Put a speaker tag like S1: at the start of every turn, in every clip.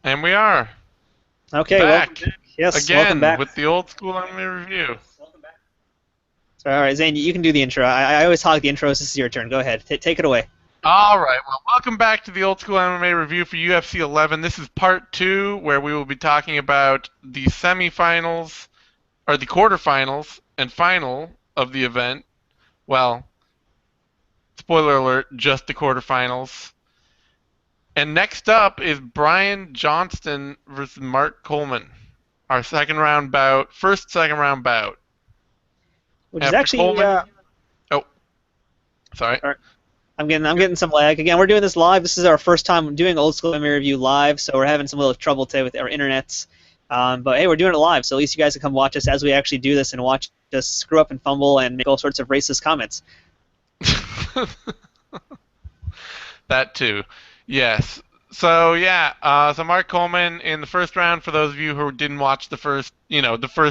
S1: And we are
S2: Okay, welcome
S1: back
S2: back. Yes, welcome
S1: again
S2: back.
S1: with the old school anime review.
S2: So, all right, Zane, you can do the intro. I always hog the intros. This is your turn. Go ahead. Take it away.
S1: All right, well, welcome back to the old school anime review for UFC 11. This is part two, where we will be talking about the semifinals, or the quarterfinals and final of the event. Well, spoiler alert, just the quarterfinals. And next up is Brian Johnston versus Mark Coleman. Our first second round bout.
S2: Which is
S1: After
S2: actually,
S1: Coleman, oh, sorry.
S2: all right, I'm getting some lag. Again, we're doing this live. This is our first time doing old school anime review live, so we're having some little trouble today with our internets. But hey, we're doing it live, so at least you guys can come watch us as we actually do this and watch us screw up and fumble and make all sorts of racist comments.
S1: That too. Yes. So yeah, so Mark Coleman in the first round. For those of you who didn't watch the first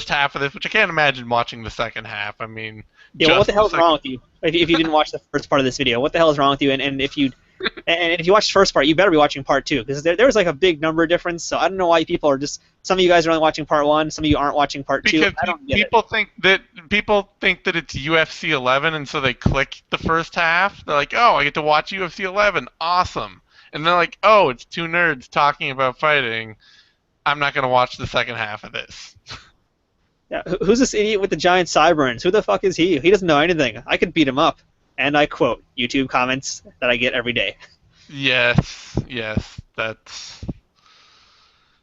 S1: half of this, which I can't imagine watching the second half. I mean,
S2: Yeah, what the
S1: just the
S2: hell is wrong
S1: second.
S2: with you? If you didn't watch the first part of this video, what the hell is wrong with you? And if you watch the first part, you better be watching part two because there was like a big number difference. So I don't know why people are just some of you guys are only watching part one, some of you aren't watching part two.
S1: Because
S2: I don't get it.
S1: people think that it's UFC 11, and so they click the first half. They're like, "Oh, I get to watch UFC 11, awesome!" And they're like, "Oh, it's two nerds talking about fighting. I'm not gonna watch the second half of this."
S2: Yeah, who's this idiot with the giant sideburns? Who the fuck is he? He doesn't know anything. I could beat him up. And I quote YouTube comments that I get every day.
S1: Yes, yes, that's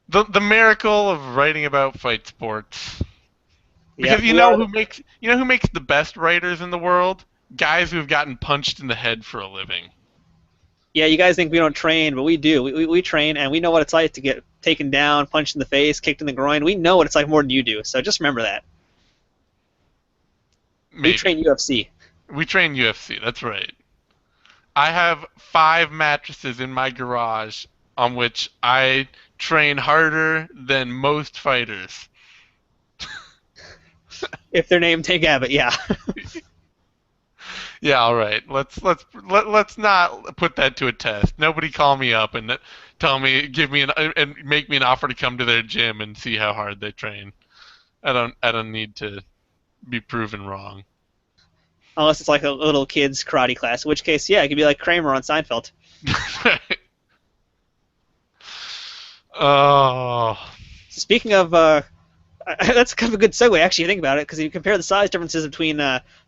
S1: the miracle of writing about fight sports.
S2: Yeah,
S1: Because
S2: we are.
S1: you know who makes the best writers in the world? Guys who've gotten punched in the head for a living.
S2: Yeah, you guys think we don't train, but we do. We train, and we know what it's like to get taken down, punched in the face, kicked in the groin. We know what it's like more than you do. So just remember that. We
S1: Maybe.
S2: train UFC.
S1: We train UFC, that's right. I have 5 mattresses in my garage on which I train harder than most fighters.
S2: If their name Tank Abbott, yeah.
S1: Yeah, all right. Let's not put that to a test. Nobody call me up and give me and make me an offer to come to their gym and see how hard they train. I don't need to be proven wrong.
S2: Unless it's like a little kid's karate class, in which case, yeah, it could be like Kramer on Seinfeld.
S1: Oh,
S2: Speaking of, that's kind of a good segue, actually, you think about it, because if you compare the size differences between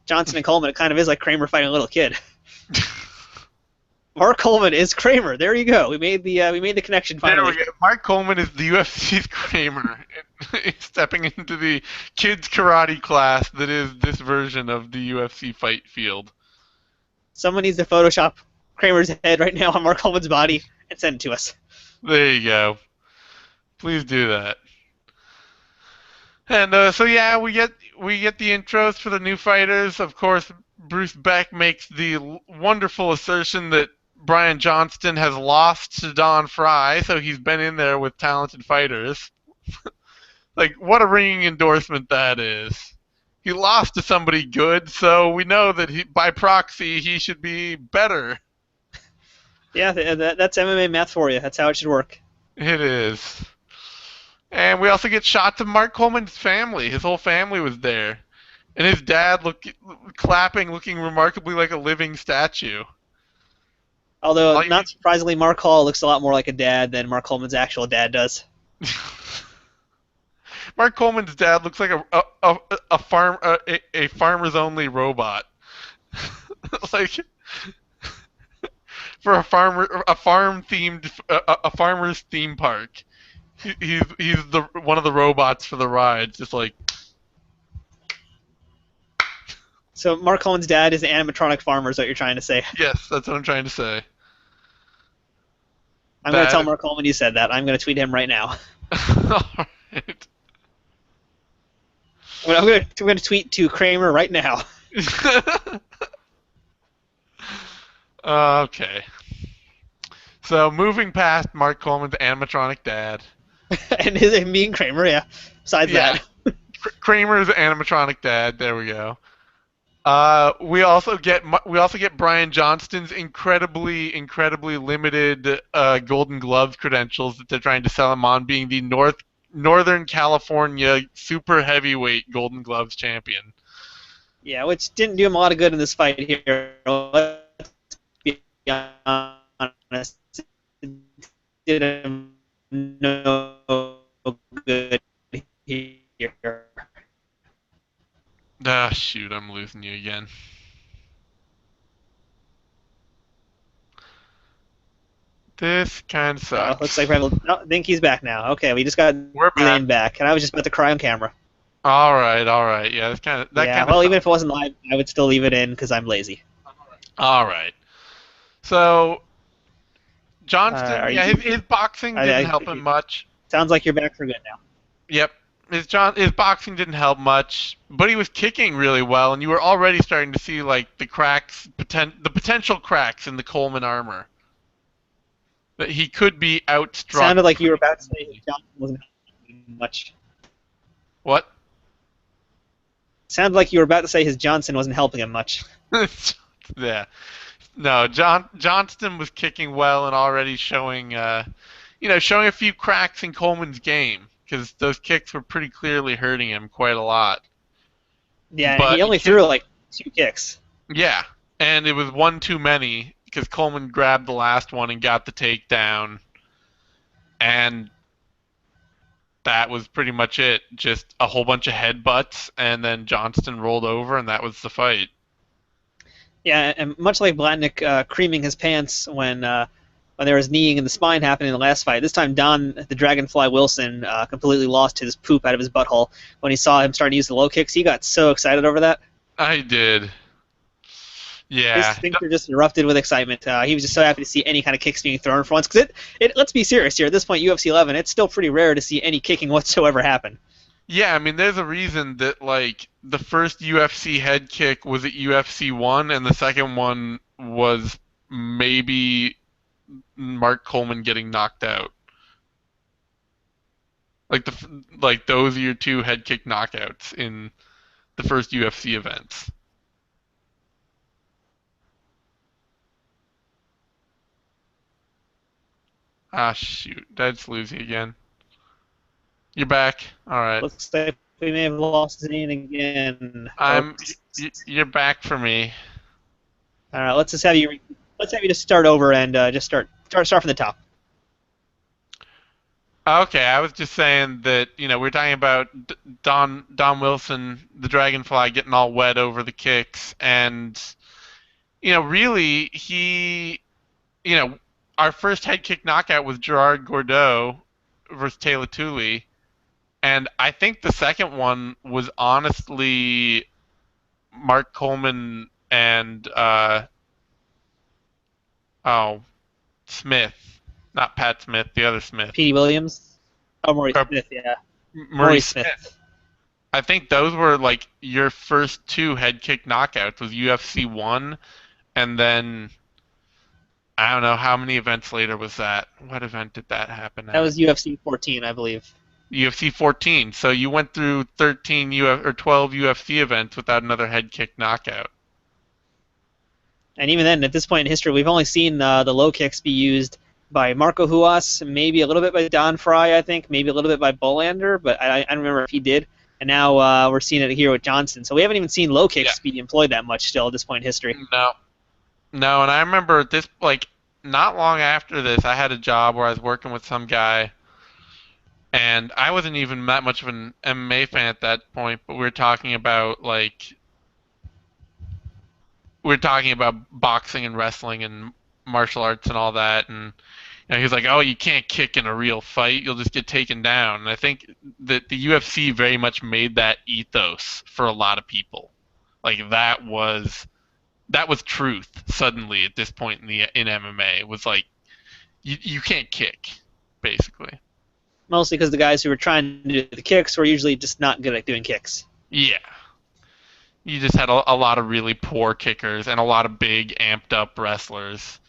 S2: Johnson and Coleman, it kind of is like Kramer fighting a little kid. Mark Coleman is Kramer. There you go. We made the connection
S1: there we
S2: finally.
S1: go. Mark Coleman is the UFC's Kramer, stepping into the kids karate class that is this version of the UFC fight field.
S2: Someone needs to Photoshop Kramer's head right now on Mark Coleman's body and send it to us.
S1: There you go. Please do that. And so yeah, we get the intros for the new fighters. Of course, Bruce Beck makes the wonderful assertion that Brian Johnston has lost to Don Frye, so he's been in there with talented fighters. Like, what a ringing endorsement that is. He lost to somebody good, so we know that by proxy he should be better.
S2: Yeah, that's MMA math for you. That's how it should work.
S1: It is. And we also get shots of Mark Coleman's family. His whole family was there. And his dad clapping, looking remarkably like a living statue.
S2: Although,
S1: All you
S2: not surprisingly, Mark Hall looks a lot more like a dad than Mark Coleman's actual dad does.
S1: Mark Coleman's dad looks like a farmer's only robot. Like for a farmer's theme park. He's the one of the robots for the rides, just like.
S2: So Mark Coleman's dad is an animatronic farmer, is what you're trying to say.
S1: Yes, that's what I'm trying to say.
S2: I'm going to tell
S1: That.
S2: Mark Coleman you said that. I'm going to tweet him right now.
S1: Alright.
S2: I'm going to tweet to Kramer right now.
S1: Okay. So moving past Mark Coleman's animatronic dad.
S2: And his me and Kramer, yeah. Besides
S1: Yeah.
S2: that.
S1: Kramer's animatronic dad. There we go. We also get Brian Johnston's incredibly limited Golden Gloves credentials that they're trying to sell him on, being the Northern California super heavyweight Golden Gloves champion.
S2: Yeah, which didn't do him a lot of good in this fight here. Let's be honest. It did him no good here.
S1: Ah, shoot, I'm losing you again. This kind of
S2: Looks like
S1: sucks.
S2: I think he's back now. Okay, we just got
S1: We're back.
S2: Zane back, and I was just about to cry on camera.
S1: All right. Yeah, that
S2: Yeah,
S1: kind of
S2: well, even
S1: sucks.
S2: if it wasn't live, I would still leave it in because I'm lazy.
S1: All right. So Johnston,
S2: Are
S1: yeah,
S2: you?
S1: his boxing didn't help him much.
S2: Sounds like you're back for good now.
S1: Yep. His boxing didn't help much, but he was kicking really well, and you were already starting to see like the potential cracks in the Coleman armor. That he could be outstruck
S2: Sounded like you were
S1: pretty
S2: about to say his
S1: easily.
S2: Johnson wasn't helping much.
S1: What?
S2: Sounded like you were about to say his Johnson wasn't helping him much.
S1: Yeah. No, Johnston was kicking well and already showing a few cracks in Coleman's game because those kicks were pretty clearly hurting him quite a lot.
S2: Yeah, and he
S1: But
S2: only threw like 2 kicks.
S1: yeah, and it was one too many because Coleman grabbed the last one and got the takedown, and that was pretty much it. Just a whole bunch of headbutts, and then Johnston rolled over, and that was the fight.
S2: Yeah, and much like Blatnick creaming his pants when there was kneeing in the spine happening in the last fight, this time Don the Dragonfly Wilson completely lost his poop out of his butthole when he saw him starting to use the low kicks. He got so excited over that.
S1: I did.
S2: His
S1: Yeah.
S2: sphincter just erupted with excitement. He was just so happy to see any kind of kicks being thrown for once. Because let's be serious here. At this point, UFC 11, it's still pretty rare to see any kicking whatsoever happen.
S1: Yeah, I mean, there's a reason that like the first UFC head kick was at UFC 1, and the second one was maybe Mark Coleman getting knocked out. Like those are your two head kick knockouts in the first UFC events. Ah, shoot, that's losing again. You're back. All right.
S2: Looks like we may have lost Zane again,
S1: I'm.
S2: folks.
S1: You're back for me.
S2: All right, let's have you just start over and just start from the top.
S1: Okay, I was just saying that we're talking about Don Wilson, the Dragonfly, getting all wet over the kicks, and really you know, our first head kick knockout was Gerard Gordeau versus Taylor Tooley, and I think the second one was honestly Mark Coleman and oh Smith, not Pat Smith, the other Smith,
S2: Petey Williams. Oh, Maurice
S1: or
S2: Smith, yeah.
S1: Murray
S2: Maurice
S1: Smith.
S2: Smith.
S1: I think those were like your first two head kick knockouts was UFC 1 and then I don't know how many events later was that. What event did that happen
S2: That
S1: at?
S2: was UFC 14, I believe.
S1: UFC 14. So you went through 13 or 12 UFC events without another head kick knockout.
S2: And even then, at this point in history, we've only seen the low kicks be used by Marco Huas, maybe a little bit by Don Frye, I think, maybe a little bit by Bolander, but I don't remember if he did. And now we're seeing it here with Johnston. So we haven't even seen low
S1: Yeah.
S2: kicks be employed that much still at this point in history.
S1: No. No, and I remember this like not long after this I had a job where I was working with some guy and I wasn't even that much of an MMA fan at that point, but we were talking about boxing and wrestling and martial arts and all that, and he's like, "Oh, you can't kick in a real fight; you'll just get taken down." And I think that the UFC very much made that ethos for a lot of people. Like that was truth. Suddenly, at this point in MMA, it was like you can't kick, basically.
S2: Mostly because the guys who were trying to do the kicks were usually just not good at doing kicks.
S1: Yeah, you just had a lot of really poor kickers and a lot of big amped up wrestlers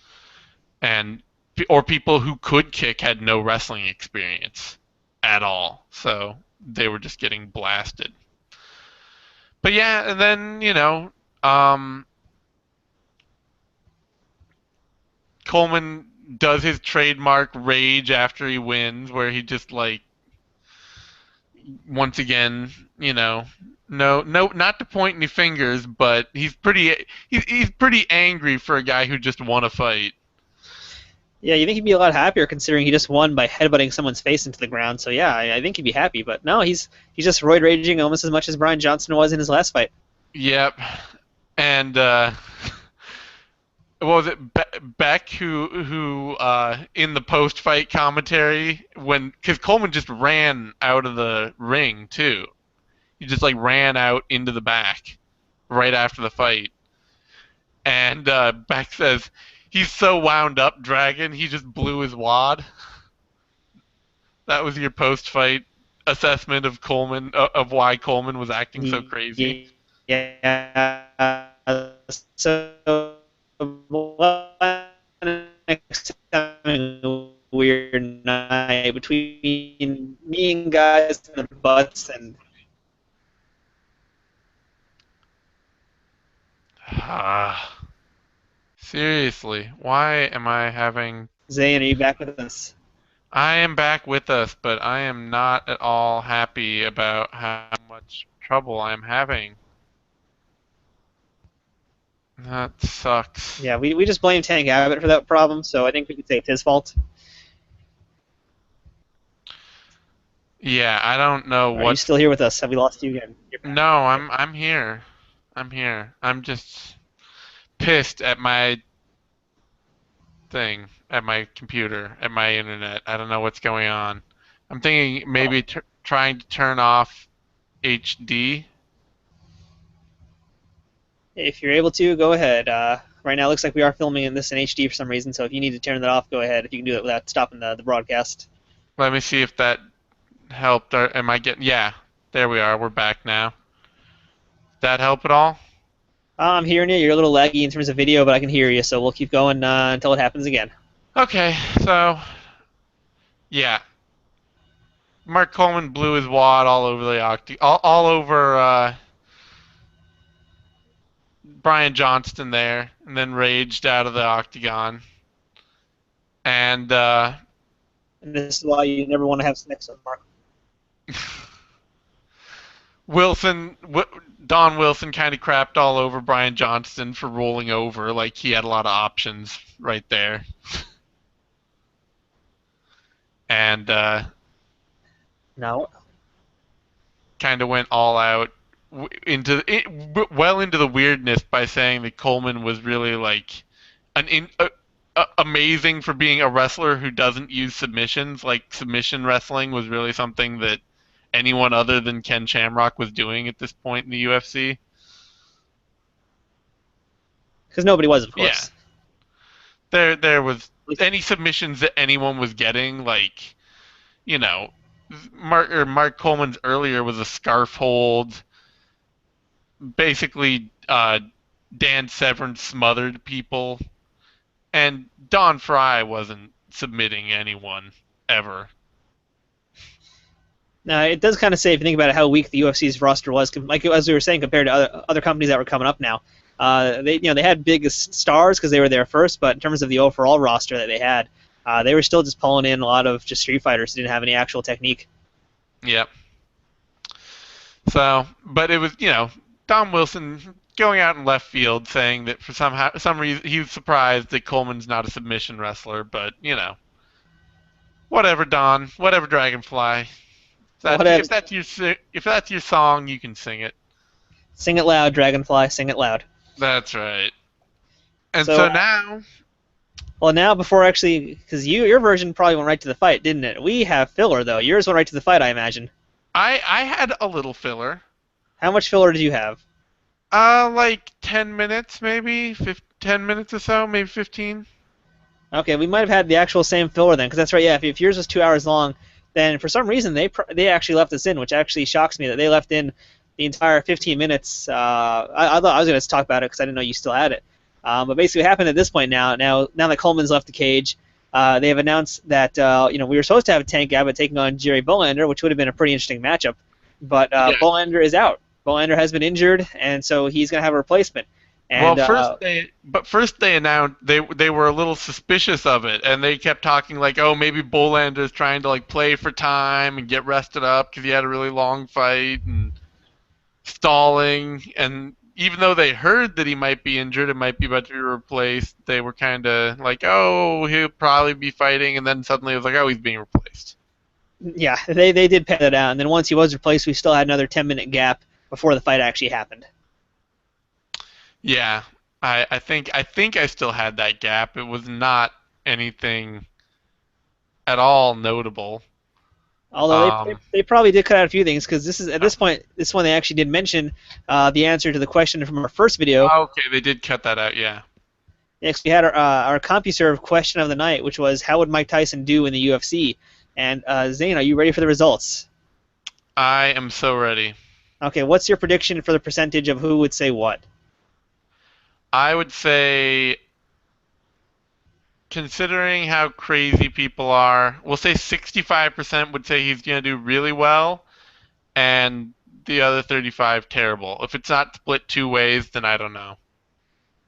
S1: and or people who could kick had no wrestling experience at all, so they were just getting blasted. But yeah, and then Um, Coleman does his trademark rage after he wins, where he just like once again, no, not to point any fingers, but he's pretty angry for a guy who just won a fight.
S2: Yeah, you think he'd be a lot happier considering he just won by headbutting someone's face into the ground. So yeah, I think he'd be happy. But no, he's just roid raging almost as much as Brian Johnston was in his last fight.
S1: Yep, and what was it Beck who in the post fight commentary when because Coleman just ran out of the ring too. He just like ran out into the back right after the fight, and Beck says he's so wound up, Dragon. He just blew his wad. That was your post fight assessment of Coleman of why Coleman was acting so crazy.
S2: Yeah. So weird night between me and guys and the butts and
S1: Seriously, why am I having...
S2: Zayn. Are you back with us?
S1: I am back with us, but I am not at all happy about how much trouble I'm having. That sucks.
S2: Yeah, we just blame Tank Abbott for that problem, so I think we could say it's his fault.
S1: Yeah, I don't know
S2: Are you still here with us? Have we lost you again?
S1: No, I'm here. I'm here. I'm just pissed at my thing, at my computer, at my internet. I don't know what's going on. I'm thinking maybe trying to turn off HD.
S2: If you're able to, go ahead. Right now, it looks like we are filming in this in HD for some reason, so if you need to turn that off, go ahead. If you can do it without stopping the broadcast.
S1: Let me see if that helped. Or am I getting... Yeah, there we are. We're back now. Did that help at all?
S2: I'm hearing you. You're a little laggy in terms of video, but I can hear you, so we'll keep going until it happens again.
S1: Okay, so... Yeah. Mark Coleman blew his wad all over the all over Brian Johnston there, and then raged out of the octagon. And
S2: And this is why you never want to have sex with Mark.
S1: Don Wilson kind of crapped all over Brian Johnston for rolling over, like he had a lot of options right there. And
S2: No.
S1: kind of went all out into the weirdness by saying that Coleman was really like amazing for being a wrestler who doesn't use submissions. Like submission wrestling was really something that anyone other than Ken Shamrock was doing at this point in the UFC.
S2: Because nobody was, of course.
S1: Yeah. There was any submissions that anyone was getting, like, Mark Coleman's earlier was a scarf hold. Basically, Dan Severn smothered people, and Don Frye wasn't submitting anyone ever.
S2: Now, it does kind of say, if you think about it, how weak the UFC's roster was, like as we were saying, compared to other companies that were coming up now. They had big stars because they were there first, but in terms of the overall roster that they had, they were still just pulling in a lot of just street fighters who didn't have any actual technique.
S1: Yep. So, but it was, Don Wilson going out in left field saying that for some reason he was surprised that Coleman's not a submission wrestler, but whatever, Don, whatever, Dragonfly. If that's your song, you can sing it.
S2: Sing it loud, Dragonfly. Sing it loud.
S1: That's right. And so now.
S2: Well, now before actually, because your version probably went right to the fight, didn't it? We have filler though. Yours went right to the fight, I imagine.
S1: I had a little filler.
S2: How much filler did you have?
S1: Like 10 minutes, maybe 10 minutes or so, maybe 15.
S2: Okay, we might have had the actual same filler then, because that's right. Yeah, if yours was 2 hours long, then for some reason they actually left us in, which actually shocks me that they left in the entire 15 minutes. I thought I was going to talk about it because I didn't know you still had it. But basically what happened at this point now that Coleman's left the cage, they have announced that we were supposed to have Tank Abbott taking on Jerry Bullander, which would have been a pretty interesting matchup, but Bullander is out. Bolander has been injured, and so he's going to have a replacement.
S1: Well,
S2: And
S1: first they announced they were a little suspicious of it, and they kept talking like, oh, maybe Bolander's trying to like play for time and get rested up because he had a really long fight and stalling. And even though they heard that he might be injured and might be about to be replaced, they were kind of like, oh, he'll probably be fighting, and then suddenly it was like, oh, he's being replaced.
S2: yeah, they did pad that out. And then once he was replaced, we still had another 10-minute gap before the fight actually happened.
S1: Yeah, I think I still had that gap. It was not anything at all notable.
S2: Although
S1: Um,
S2: they probably did cut out a few things because this is at this point this one they actually did mention the answer to the question from our first video.
S1: okay, they did cut that out. Yeah,
S2: Next we had our CompuServe question of the night, which was how would Mike Tyson do in the UFC? And Zane, are you ready for the results?
S1: I am so ready.
S2: Okay, what's your prediction for the percentage of who would say what?
S1: I would say, considering how crazy people are, we'll say 65% would say he's going to do really well, and the other 35 terrible. If it's not split two ways, then I don't know.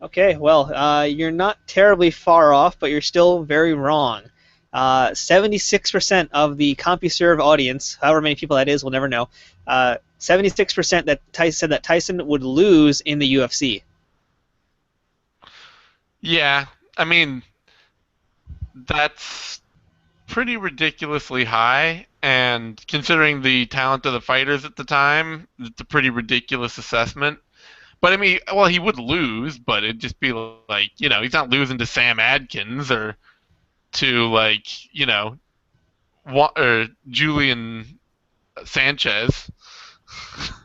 S2: Okay, well, you're not terribly far off, but you're still very wrong. 76% of the CompuServe audience, however many people that is, we'll never know. 76% that said that Tyson would lose in the UFC.
S1: Yeah, I mean, that's pretty ridiculously high, and considering the talent of the fighters at the time, it's a pretty ridiculous assessment. But I mean, well, he would lose, but it'd just be like, he's not losing to Sam Adkins or to like, or Julian Sanchez.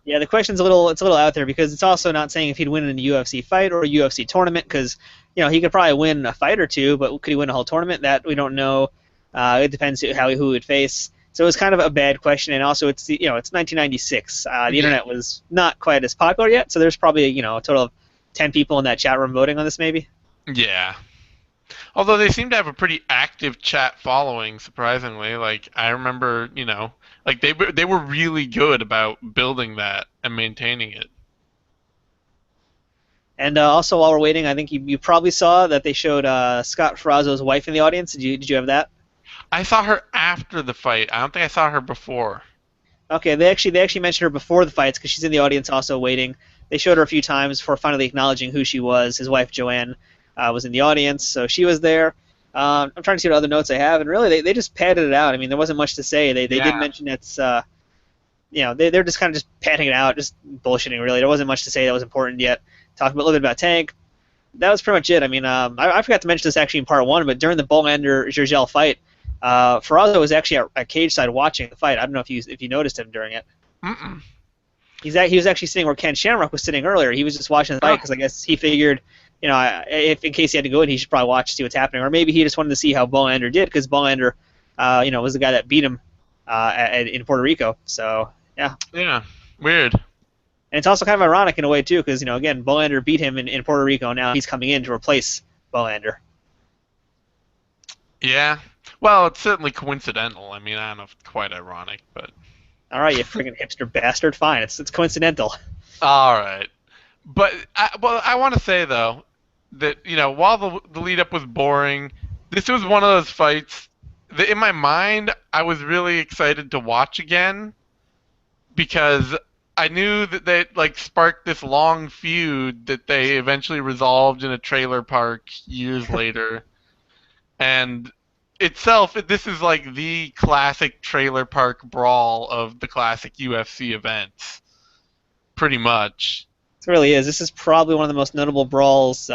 S2: Yeah, the question's a little out there because it's also not saying if he'd win in a UFC fight or a UFC tournament because he could probably win a fight or two, but could he win a whole tournament? That we don't know. It depends who he would face. So it's kind of a bad question, and also it's 1996. The
S1: Yeah.
S2: internet was not quite as popular yet, so there's probably a total of 10 people in that chat room voting on this maybe.
S1: Yeah. Although they seem to have a pretty active chat following, surprisingly. Like I remember, like they were really good about building that and maintaining it.
S2: And also while we're waiting, I think you probably saw that they showed Scott Frazo's wife in the audience. Did you have that?
S1: I saw her after the fight. I don't think I saw her before.
S2: Okay, they actually mentioned her before the fights because she's in the audience also waiting. They showed her a few times before finally acknowledging who she was. His wife Joanne was in the audience, so she was there. I'm trying to see what other notes I have, and really they just padded it out. I mean, there wasn't much to say. They did
S1: Yeah.
S2: mention it's they're just kind of just padding it out, just bullshitting. Really, there wasn't much to say that was important yet. Talk a little bit about Tank. That was pretty much it. I mean, I forgot to mention this actually in part one, but during the Bolander-Gurgel fight, Frazo was actually at cage side watching the fight. I don't know if you noticed him during it.
S1: Mm-mm.
S2: He was actually sitting where Ken Shamrock was sitting earlier. He was just watching the fight because I guess he figured, if in case he had to go in, he should probably watch to see what's happening, or maybe he just wanted to see how Bolander did because Bolander, was the guy that beat him in Puerto Rico. So yeah.
S1: Yeah. Weird.
S2: And it's also kind of ironic in a way too, because again, Bolander beat him in Puerto Rico. Now he's coming in to replace Bolander.
S1: Yeah. Well, it's certainly coincidental. I mean, I don't know if it's quite ironic, but
S2: All right, you friggin' hipster bastard. Fine, it's coincidental.
S1: all right. But I want to say though that while the lead up was boring, this was one of those fights that in my mind I was really excited to watch again because I knew that they like sparked this long feud that they eventually resolved in a trailer park years later. And this is like the classic trailer park brawl of the classic UFC events, pretty much.
S2: It really is. This is probably one of the most notable brawls,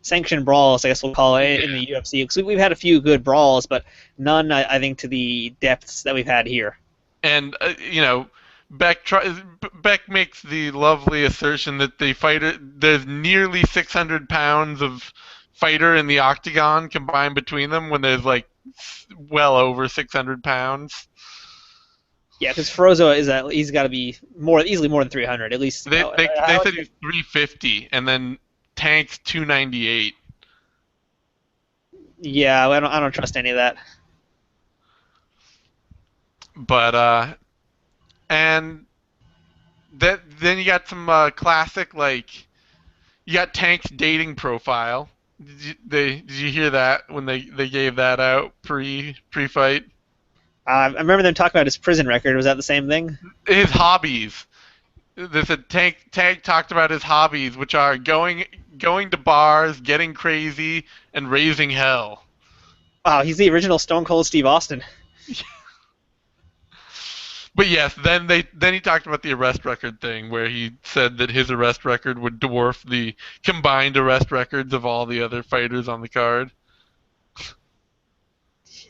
S2: sanctioned brawls, I guess we'll call it, in the UFC. Because we've had a few good brawls, but none, I think, to the depths that we've had here.
S1: And Beck makes the lovely assertion that there's nearly 600 pounds of fighter in the octagon combined between them when there's like well over 600 pounds.
S2: Yeah, because Frozzo he's got to be easily more than 300 at least.
S1: They said he's 350 and then Tank's 298.
S2: Yeah, I don't trust any of that.
S1: But and then you got some classic, like, you got Tank's dating profile. Did you hear that when they gave that out pre-fight?
S2: I remember them talking about his prison record. Was that the same thing?
S1: His hobbies. There's a Tank talked about his hobbies, which are going to bars, getting crazy, and raising hell.
S2: Wow, he's the original Stone Cold Steve Austin.
S1: But yes, then he talked about the arrest record thing, where he said that his arrest record would dwarf the combined arrest records of all the other fighters on the card.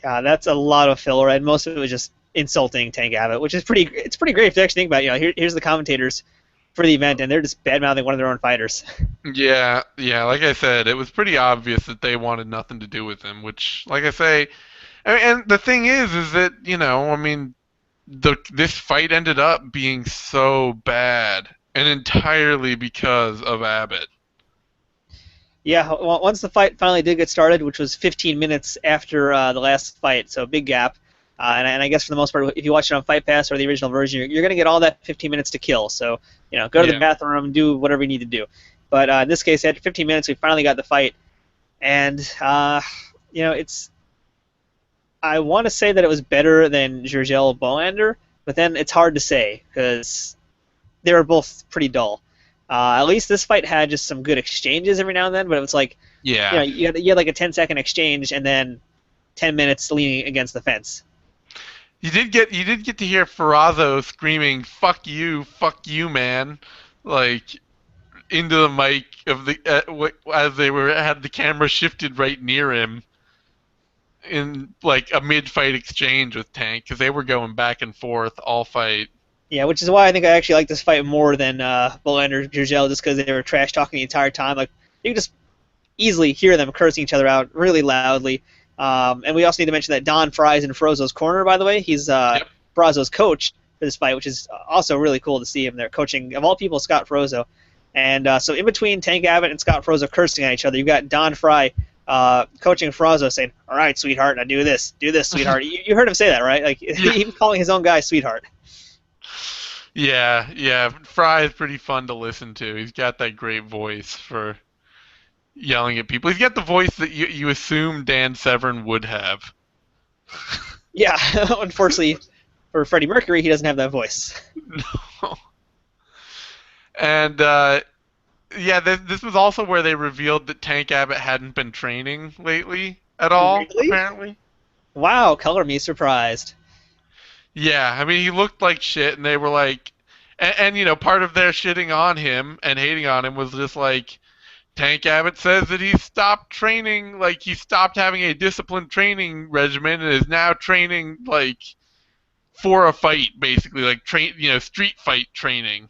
S2: Yeah, that's a lot of filler, and most of it was just insulting Tank Abbott, which is it's pretty great if you actually think about it. Here's the commentators for the event, and they're just bad-mouthing one of their own fighters.
S1: Yeah, like I said, it was pretty obvious that they wanted nothing to do with him, which, like I say, and the thing is that, I mean, this fight ended up being so bad, and entirely because of Abbott.
S2: Yeah, well, once the fight finally did get started, which was 15 minutes after the last fight, so a big gap. And I guess for the most part, if you watch it on Fight Pass or the original version, you're going to get all that 15 minutes to kill. So, go to the bathroom, do whatever you need to do. But in this case, after 15 minutes, we finally got the fight. And, it's... I want to say that it was better than Gurgel Bolander, but then it's hard to say because they were both pretty dull. At least this fight had just some good exchanges every now and then, but it was like, you had like a 10-second exchange and then 10 minutes leaning against the fence.
S1: You did get to hear Frazo screaming fuck you, man," like into the mic of the as they had the camera shifted right near him in like a mid-fight exchange with Tank, because they were going back and forth all fight.
S2: Yeah, which is why I think I actually like this fight more than Bolander and Gurgel, just because they were trash talking the entire time. Like, you can just easily hear them cursing each other out really loudly. And we also need to mention that Don Frye's in Frazo's corner, by the way. He's Frazo's coach for this fight, which is also really cool to see him there coaching, of all people, Scott Frazo. And so in between Tank Abbott and Scott Frazo cursing at each other, you've got Don Frye coaching Frazo saying, "All right, sweetheart, now do this, sweetheart." You heard him say that, right? Like, even calling his own guy sweetheart.
S1: Yeah. Frye is pretty fun to listen to. He's got that great voice for yelling at people. He's got the voice that you assume Dan Severn would have.
S2: Yeah, unfortunately for Freddie Mercury, he doesn't have that voice.
S1: No. And this was also where they revealed that Tank Abbott hadn't been training lately at all,
S2: really?
S1: Apparently.
S2: Wow, color me surprised.
S1: Yeah, I mean, he looked like shit, and they were like, and part of their shitting on him and hating on him was just like, Tank Abbott says that he stopped training, like he stopped having a disciplined training regimen and is now training like for a fight, basically, like street fight training,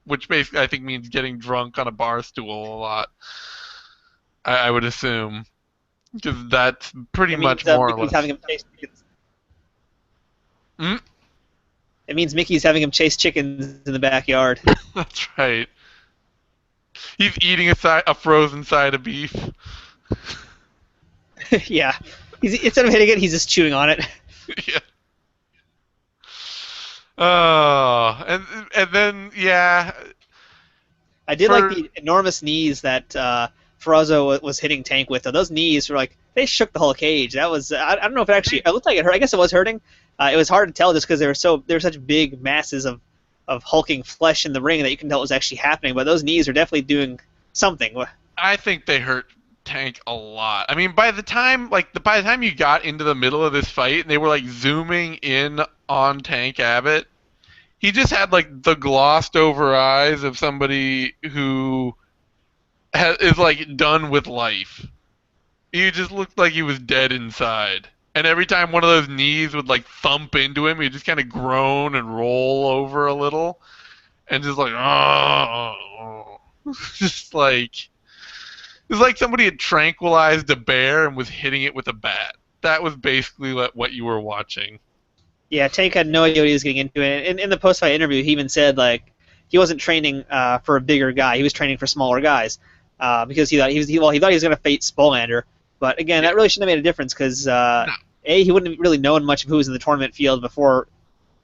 S1: which basically I think means getting drunk on a bar stool a lot. I would assume, because that's pretty much more or less.
S2: Having him chase chickens.
S1: Mm?
S2: It means Mickey's having him chase chickens in the backyard.
S1: That's right. He's eating a frozen side of beef.
S2: Yeah. Instead of hitting it, he's just chewing on it.
S1: Yeah. Oh, and then, yeah.
S2: I did like the enormous knees that Frazo was hitting Tank with. Those knees were like, they shook the whole cage. That was, I don't know if it looked like it hurt. I guess it was hurting. It was hard to tell just because they were such big masses of hulking flesh in the ring that you can tell it was actually happening. But those knees are definitely doing something.
S1: I think they hurt Tank a lot. I mean, by the time you got into the middle of this fight and they were like zooming in on Tank Abbott, he just had like the glossed over eyes of somebody who is like done with life. He just looked like he was dead inside. And every time one of those knees would like thump into him, he'd just kind of groan and roll over a little, and just like, oh, just like it was like somebody had tranquilized a bear and was hitting it with a bat. That was basically what you were watching.
S2: Yeah, Tank had no idea what he was getting into, and in the post-fight interview, he even said like he wasn't training for a bigger guy; he was training for smaller guys because he thought he was going to face Bolander. But again, that really shouldn't have made a difference because he wouldn't have really known much of who was in the tournament field before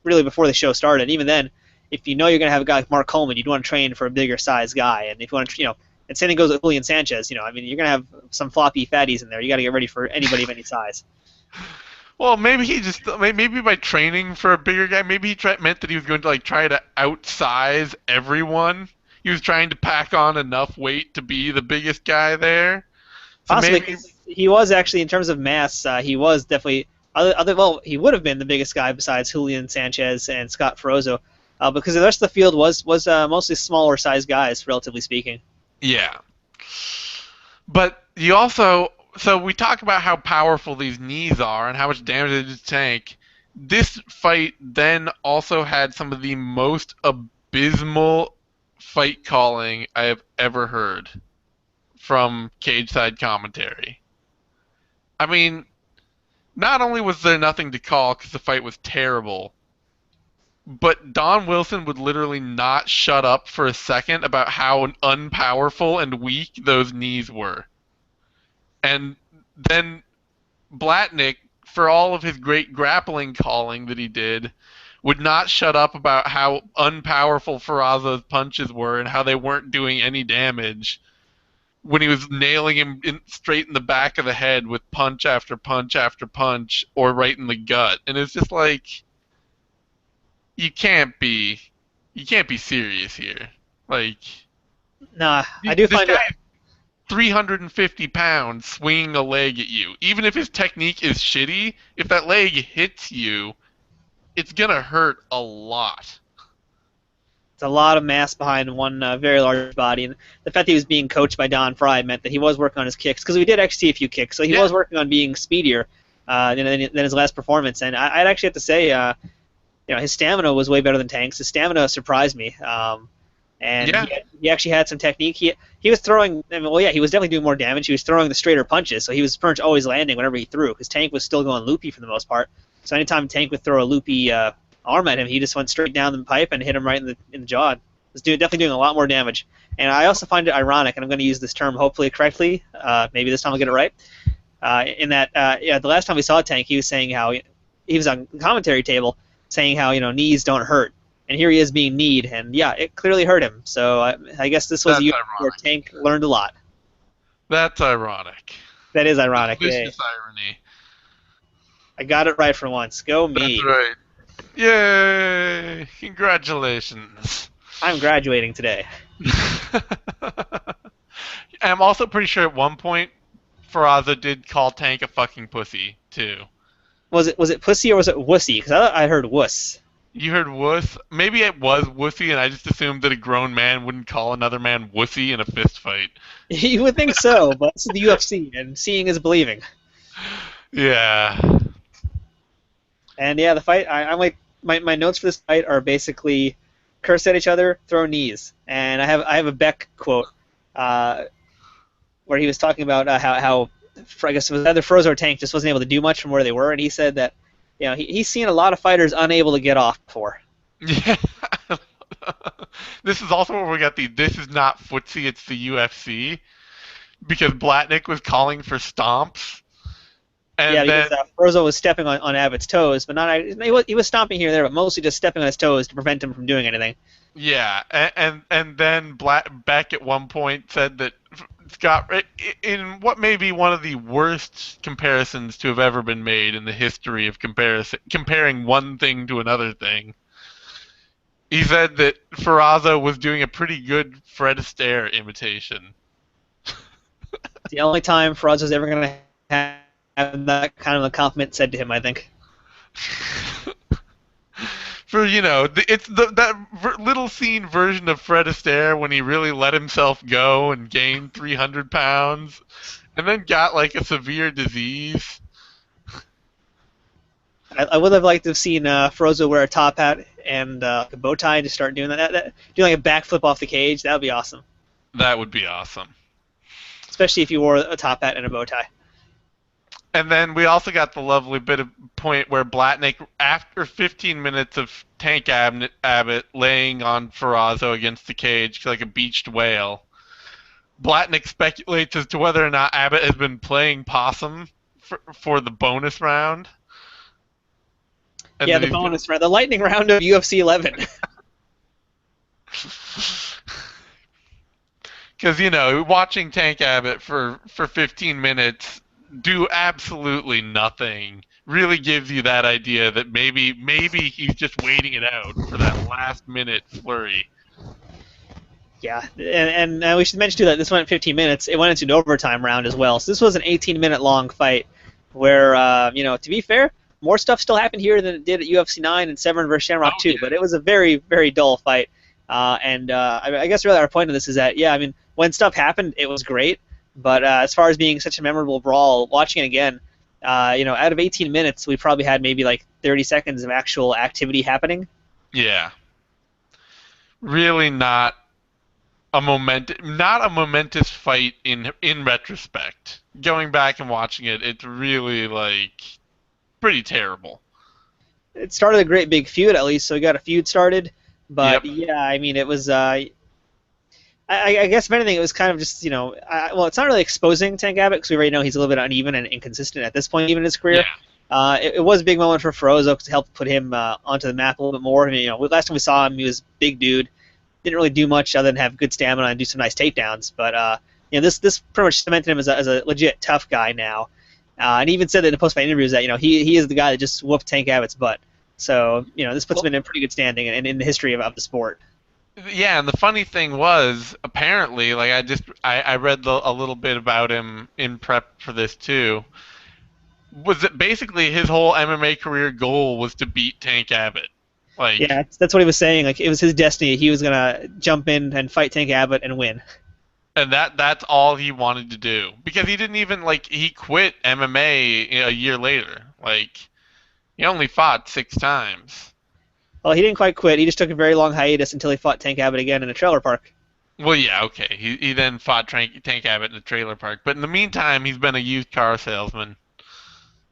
S2: the show started. And even then, if you know you're going to have a guy like Mark Coleman, you'd want to train for a bigger size guy. And if you want to, and same thing goes with Julian Sanchez. I mean, you're going to have some floppy fatties in there. You got to get ready for anybody of any size.
S1: Well, maybe he just maybe by training for a bigger guy, maybe he meant that he was going to like try to outsize everyone. He was trying to pack on enough weight to be the biggest guy there. So
S2: Possibly,
S1: maybe
S2: 'cause he was actually, in terms of mass, he was definitely well, he would have been the biggest guy besides Julian Sanchez and Scott Frazo, because the rest of the field was mostly smaller sized guys, relatively speaking.
S1: yeah. But you also so we talk about how powerful these knees are and how much damage they just tank. This fight then also had some of the most abysmal fight calling I have ever heard from cage side commentary. I mean, not only was there nothing to call because the fight was terrible, but Don Wilson would literally not shut up for a second about how unpowerful and weak those knees were. And then Blatnick, for all of his great grappling calling that he did, would not shut up about how unpowerful Frazo's punches were and how they weren't doing any damage when he was nailing him straight in the back of the head with punch after punch after punch or right in the gut. And it's just like, you can't be serious here. Like,
S2: Nah, I do
S1: this
S2: find it.
S1: guy 350 pounds swinging a leg at you. Even if his technique is shitty, if that leg hits you, it's gonna hurt a lot.
S2: It's a lot of mass behind one very large body, and the fact that he was being coached by Don Frye meant that he was working on his kicks, because we did actually see a few kicks, so he was working on being speedier than his last performance. And I'd actually have to say, his stamina was way better than Tank's. His stamina surprised me, and he actually had some technique. He was throwing. I mean, well, yeah, he was definitely doing more damage. He was throwing the straighter punches, so he was pretty much always landing whenever he threw. Because Tank was still going loopy for the most part. So anytime Tank would throw a loopy arm at him, he just went straight down the pipe and hit him right in the jaw. He was definitely doing a lot more damage. And I also find it ironic, and I'm going to use this term hopefully correctly. Maybe this time I'll get it right. In that, the last time we saw Tank, he was saying how he was on the commentary table saying how knees don't hurt, and here he is being kneed, and yeah, it clearly hurt him. So I guess this was a year where Tank learned a lot.
S1: That's ironic.
S2: That is ironic.
S1: Vicious irony.
S2: I got it right for once. Go me.
S1: That's right. Yay! Congratulations.
S2: I'm graduating today.
S1: I'm also pretty sure at one point Frazo did call Tank a fucking pussy too.
S2: Was it pussy or was it wussy? Because I heard wuss.
S1: You heard wuss? Maybe it was wussy, and I just assumed that a grown man wouldn't call another man wussy in a fist fight.
S2: You would think so, but it's the UFC, and seeing is believing.
S1: Yeah.
S2: And yeah, the fight. I'm like my notes for this fight are basically curse at each other, throw knees, and I have a Beck quote where he was talking about how I guess it was either Frazo or Tank just wasn't able to do much from where they were, and he said that he's seen a lot of fighters unable to get off before.
S1: Yeah. This is also where we got this is not footsie, it's the UFC, because Blatnick was calling for stomps. And
S2: because Frazo was stepping on Abbott's toes, but he was stomping here and there, but mostly just stepping on his toes to prevent him from doing anything.
S1: Yeah, and then Beck at one point said that Scott, in what may be one of the worst comparisons to have ever been made in the history of comparing one thing to another thing, he said that Frazo was doing a pretty good Fred Astaire imitation.
S2: The only time Frazo's ever going to have that kind of a compliment said to him, I think.
S1: For it's that little scene version of Fred Astaire when he really let himself go and gained 300 pounds, and then got like a severe disease.
S2: I would have liked to have seen Frazo wear a top hat and a bow tie to start doing that. Do like a backflip off the cage. That would be awesome.
S1: That would be awesome.
S2: Especially if you wore a top hat and a bow tie.
S1: And then we also got the lovely bit of point where Blatnick, after 15 minutes of Tank Abbott laying on Frazo against the cage like a beached whale, Blatnick speculates as to whether or not Abbott has been playing possum for the bonus round. And
S2: yeah, the bonus round, the lightning round of UFC 11.
S1: Because watching Tank Abbott for 15 minutes do absolutely nothing really gives you that idea that maybe he's just waiting it out for that last minute flurry.
S2: Yeah, and we should mention too that this went 15 minutes. It went into an overtime round as well. So this was an 18-minute long fight, where to be fair, more stuff still happened here than it did at UFC 9 and Severn versus
S1: Oh
S2: Shamrock 2.
S1: yeah,
S2: But it was a very very dull fight. I guess really our point of this is that yeah, I mean when stuff happened, it was great. But as far as being such a memorable brawl, watching it again, out of 18 minutes, we probably had maybe like 30 seconds of actual activity happening.
S1: yeah. Really not a momentous fight in retrospect. Going back and watching it, it's really like pretty terrible.
S2: It started a great big feud at least, so we got a feud started. But
S1: Yep.
S2: yeah, I mean, it was. I guess if anything, it was kind of just well, it's not really exposing Tank Abbott because we already know he's a little bit uneven and inconsistent at this point, even in his career.
S1: Yeah.
S2: It was a big moment for Frazo to help put him onto the map a little bit more. I mean, last time we saw him, he was a big dude, didn't really do much other than have good stamina and do some nice takedowns. But this pretty much cemented him as a legit tough guy now. And he even said that in the post-fight interviews that he is the guy that just whooped Tank Abbott's butt. So this puts him in a pretty good standing in the history of the sport.
S1: Yeah, and the funny thing was, apparently, like I read a little bit about him in prep for this too. Was that basically his whole MMA career goal was to beat Tank Abbott?
S2: Yeah,
S1: Like,
S2: that's what he was saying. Like it was his destiny. He was gonna jump in and fight Tank Abbott and win.
S1: and that's all he wanted to do because he didn't even he quit MMA a year later. Like, he only fought 6 times.
S2: Well, he didn't quite quit. He just took a very long hiatus until he fought Tank Abbott again in a trailer park.
S1: Well, yeah, okay. He then fought Tank Abbott in a trailer park, but in the meantime, he's been a used car salesman.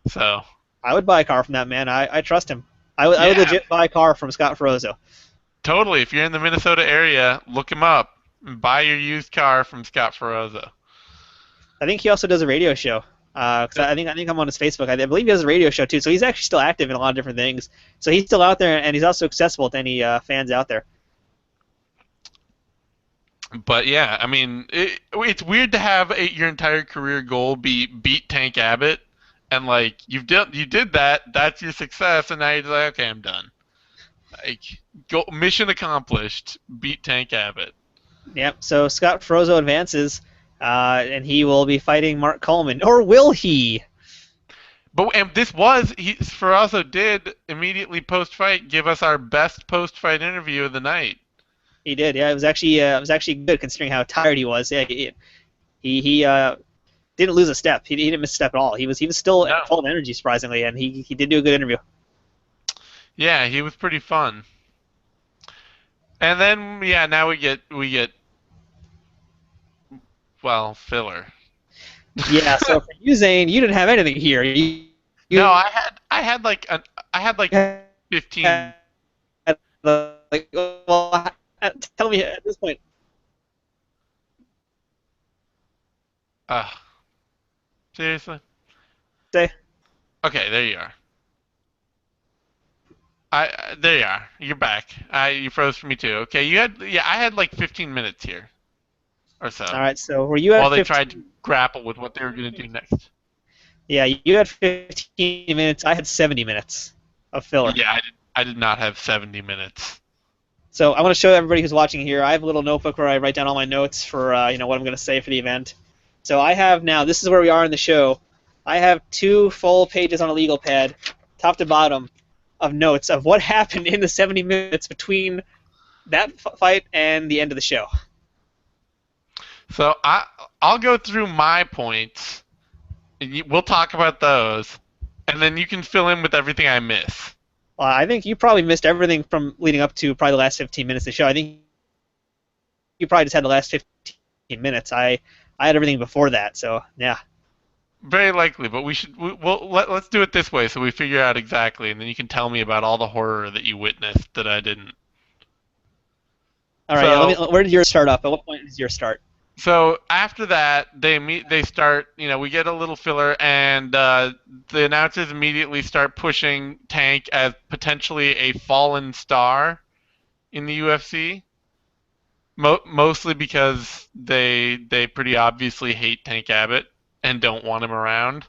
S1: So,
S2: I would buy a car from that man. I trust him. I would
S1: yeah,
S2: legit buy a car from Scott Frozzo.
S1: totally. If you're in the Minnesota area, look him up and buy your used car from Scott Frazo.
S2: I think he also does a radio show. 'Cause I think I'm on his Facebook. I believe he has a radio show too. So he's actually still active in a lot of different things. So he's still out there, and he's also accessible to any fans out there.
S1: But yeah, I mean, it's weird to have your entire career goal be beat Tank Abbott, and like you did that. That's your success, and now you're like, okay, I'm done. Like, mission accomplished. Beat Tank Abbott.
S2: Yep. So Scott Frozzo advances, and he will be fighting Mark Coleman, or will he?
S1: But and this was Frazo did immediately post fight give us our best post fight interview of the night.
S2: He did. Yeah, it was actually good considering how tired he was. Yeah, he didn't lose a step. He didn't miss a step at all. He was still
S1: No.
S2: full of energy surprisingly, and he did do a good interview.
S1: Yeah, he was pretty fun. And then yeah, now we get well, filler.
S2: Yeah. So for you, Zane, you didn't have anything here.
S1: No,
S2: You
S1: I had like
S2: had
S1: 15.
S2: like well, tell me at this point.
S1: Uh, seriously?
S2: Say
S1: Okay, there you are. There you are. You're back. You froze for me too. Okay, I had like 15 minutes here or so
S2: all right. So were you at
S1: while they
S2: 15?
S1: tried to grapple with what they were going to do next.
S2: Yeah, you had 15 minutes. I had 70 minutes of filler.
S1: Yeah, I did not have 70 minutes.
S2: So I want to show everybody who's watching here. I have a little notebook where I write down all my notes for what I'm going to say for the event. So I have now. This is where we are in the show. I have 2 full pages on a legal pad, top to bottom, of notes of what happened in the 70 minutes between that fight and the end of the show.
S1: So I'll go through my points. And we'll talk about those, and then you can fill in with everything I miss.
S2: I think you probably missed everything from leading up to probably the last 15 minutes of the show. I think you probably just had the last 15 minutes. I had everything before that, so yeah.
S1: Very likely, but let's do it this way so we figure out exactly, and then you can tell me about all the horror that you witnessed that I didn't.
S2: All right, where did yours start up? At what point does yours start?
S1: So after that, they start. We get a little filler, and the announcers immediately start pushing Tank as potentially a fallen star in the UFC. Mostly because they pretty obviously hate Tank Abbott and don't want him around.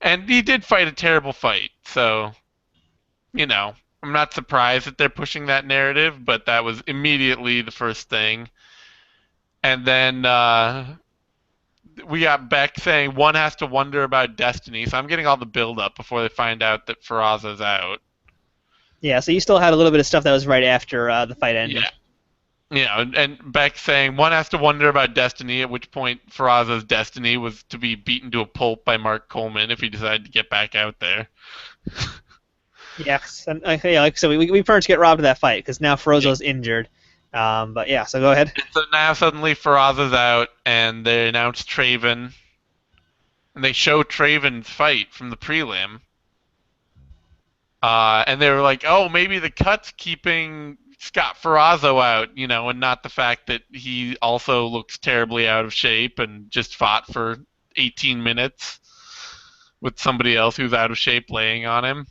S1: And he did fight a terrible fight, so I'm not surprised that they're pushing that narrative, but that was immediately the first thing. And then we got Beck saying one has to wonder about destiny, so I'm getting all the build up before they find out that Frazo's out.
S2: Yeah, so you still had a little bit of stuff that was right after the fight ended.
S1: Yeah. And Beck saying one has to wonder about destiny, at which point Frazo's destiny was to be beaten to a pulp by Mark Coleman if he decided to get back out there.
S2: Yes, and yeah, like so we pretty much get robbed of that fight because now
S1: Yeah.
S2: Frozo's injured. But yeah, so go ahead.
S1: And so now suddenly Frazo's out, and they announce Traven, and they show Traven's fight from the prelim. And they were like, oh, maybe the cut's keeping Scott Frazo out, and not the fact that he also looks terribly out of shape and just fought for 18 minutes with somebody else who's out of shape laying on him.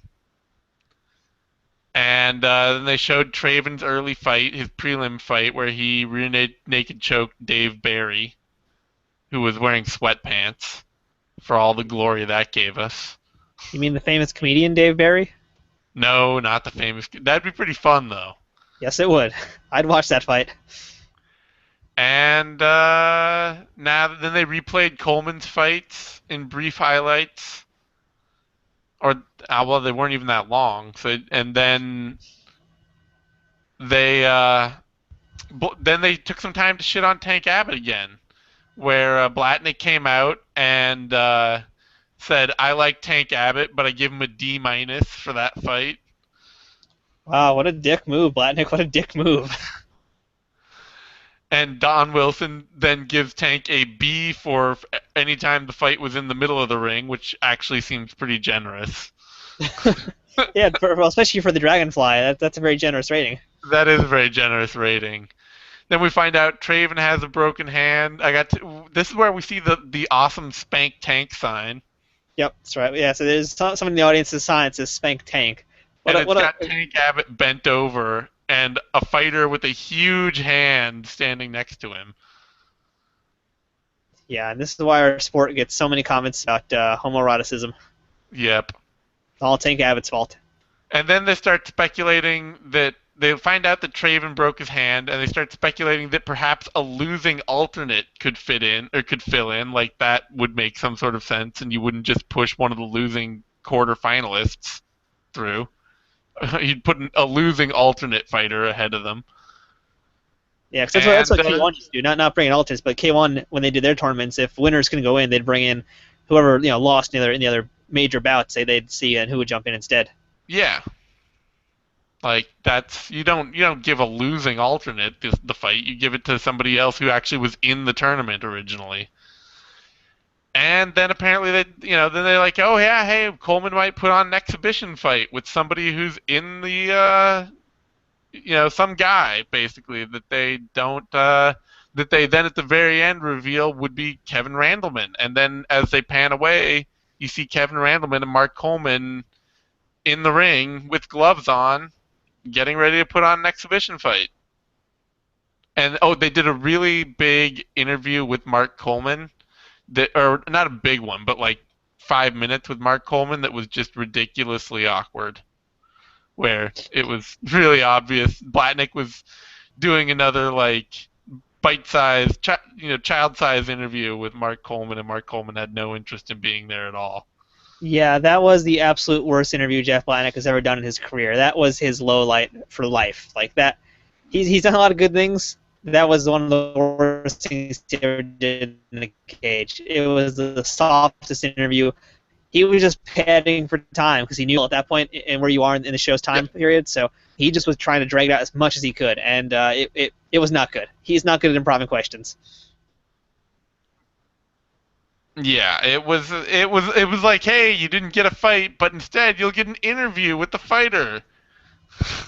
S1: And then they showed Traven's early fight, his prelim fight, where he rear naked choked Dave Barry, who was wearing sweatpants, for all the glory that gave us.
S2: You mean the famous comedian Dave Barry?
S1: No, not the famous. That'd be pretty fun, though.
S2: Yes, it would. I'd watch that fight.
S1: And now then they replayed Coleman's fights in brief highlights, or well, they weren't even that long. So and they then they took some time to shit on Tank Abbott again, where Blatnick came out and said, "I like Tank Abbott, but I give him a D minus for that fight."
S2: Wow, what a dick move, Blatnick. What a dick move.
S1: And Don Wilson then gives Tank a B for any time the fight was in the middle of the ring, which actually seems pretty generous.
S2: Yeah, especially for the Dragonfly. That's a very generous rating.
S1: That is a very generous rating. Then we find out Traven has a broken hand. This is where we see the awesome Spank Tank sign.
S2: Yep, that's right. Yeah, so there's someone in the audience's sign that says Spank Tank.
S1: And it's got Tank Abbott bent over and a fighter with a huge hand standing next to him.
S2: Yeah, and this is why our sport gets so many comments about homoeroticism.
S1: Yep.
S2: It's all Tank Abbott's fault.
S1: And then they start speculating that they find out that Traven broke his hand, and they start speculating that perhaps a losing alternate could fit in or could fill in. Like that would make some sort of sense, and you wouldn't just push one of the losing quarterfinalists through. You'd put a losing alternate fighter ahead of them.
S2: Yeah, because that's what K1 used to do. Not bringing alternates, but K1 when they did their tournaments, if winners couldn't go in, they'd bring in whoever lost in the other major bouts. They'd see and who would jump in instead.
S1: Yeah. Like that's you don't give a losing alternate the fight. You give it to somebody else who actually was in the tournament originally. And then apparently then they're like, oh yeah, hey, Coleman might put on an exhibition fight with somebody who's in the some guy basically that they don't that they then at the very end reveal would be Kevin Randleman. And then as they pan away, you see Kevin Randleman and Mark Coleman in the ring with gloves on, getting ready to put on an exhibition fight. And they did a really big interview with Mark Coleman. Or not a big one, but like 5 minutes with Mark Coleman that was just ridiculously awkward, where it was really obvious Blatnick was doing another like bite-sized, child-sized interview with Mark Coleman, and Mark Coleman had no interest in being there at all.
S2: Yeah, that was the absolute worst interview Jeff Blatnick has ever done in his career. That was his low light for life. Like that, he's done a lot of good things. That was one of the worst things he ever did in the cage. It was the softest interview. He was just padding for time because he knew at that point and where you are in the show's time period. So he just was trying to drag it out as much as he could, and it was not good. He's not good at improving questions.
S1: Yeah, it was like, hey, you didn't get a fight, but instead you'll get an interview with the fighter.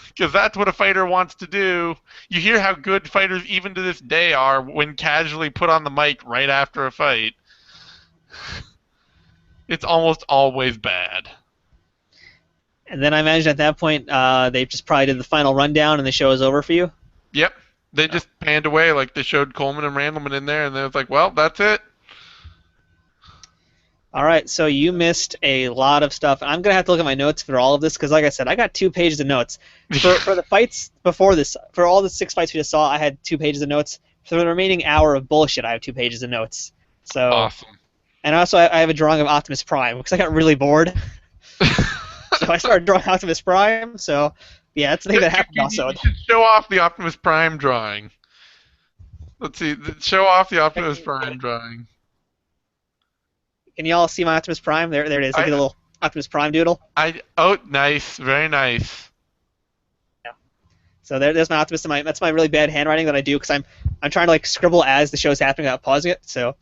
S1: Because that's what a fighter wants to do. You hear how good fighters, even to this day, are when casually put on the mic right after a fight. It's almost always bad.
S2: And then I imagine at that point they just probably did the final rundown and the show is over for you.
S1: Yep. They
S2: Oh.
S1: just panned away like they showed Coleman and Randleman in there, and they was like, well, that's it.
S2: All right, so you missed a lot of stuff. I'm gonna have to look at my notes for all of this because, like I said, I got 2 pages of notes for the fights before this. For all the 6 fights we just saw, I had 2 pages of notes. For the remaining hour of bullshit, I have 2 pages of notes. So,
S1: Awesome.
S2: and also I have a drawing of Optimus Prime because I got really bored. So I started drawing Optimus Prime. So, yeah, that's the thing that happened also.
S1: You should show off the Optimus Prime drawing. Let's see. Show off the Optimus Prime drawing.
S2: Can y'all see my Optimus Prime? There it is. Look at
S1: I,
S2: the little Optimus Prime doodle.
S1: oh, nice. Very nice.
S2: Yeah. So there's my Optimus. That's my really bad handwriting that I do because I'm trying to like scribble as the show's happening without pausing it. So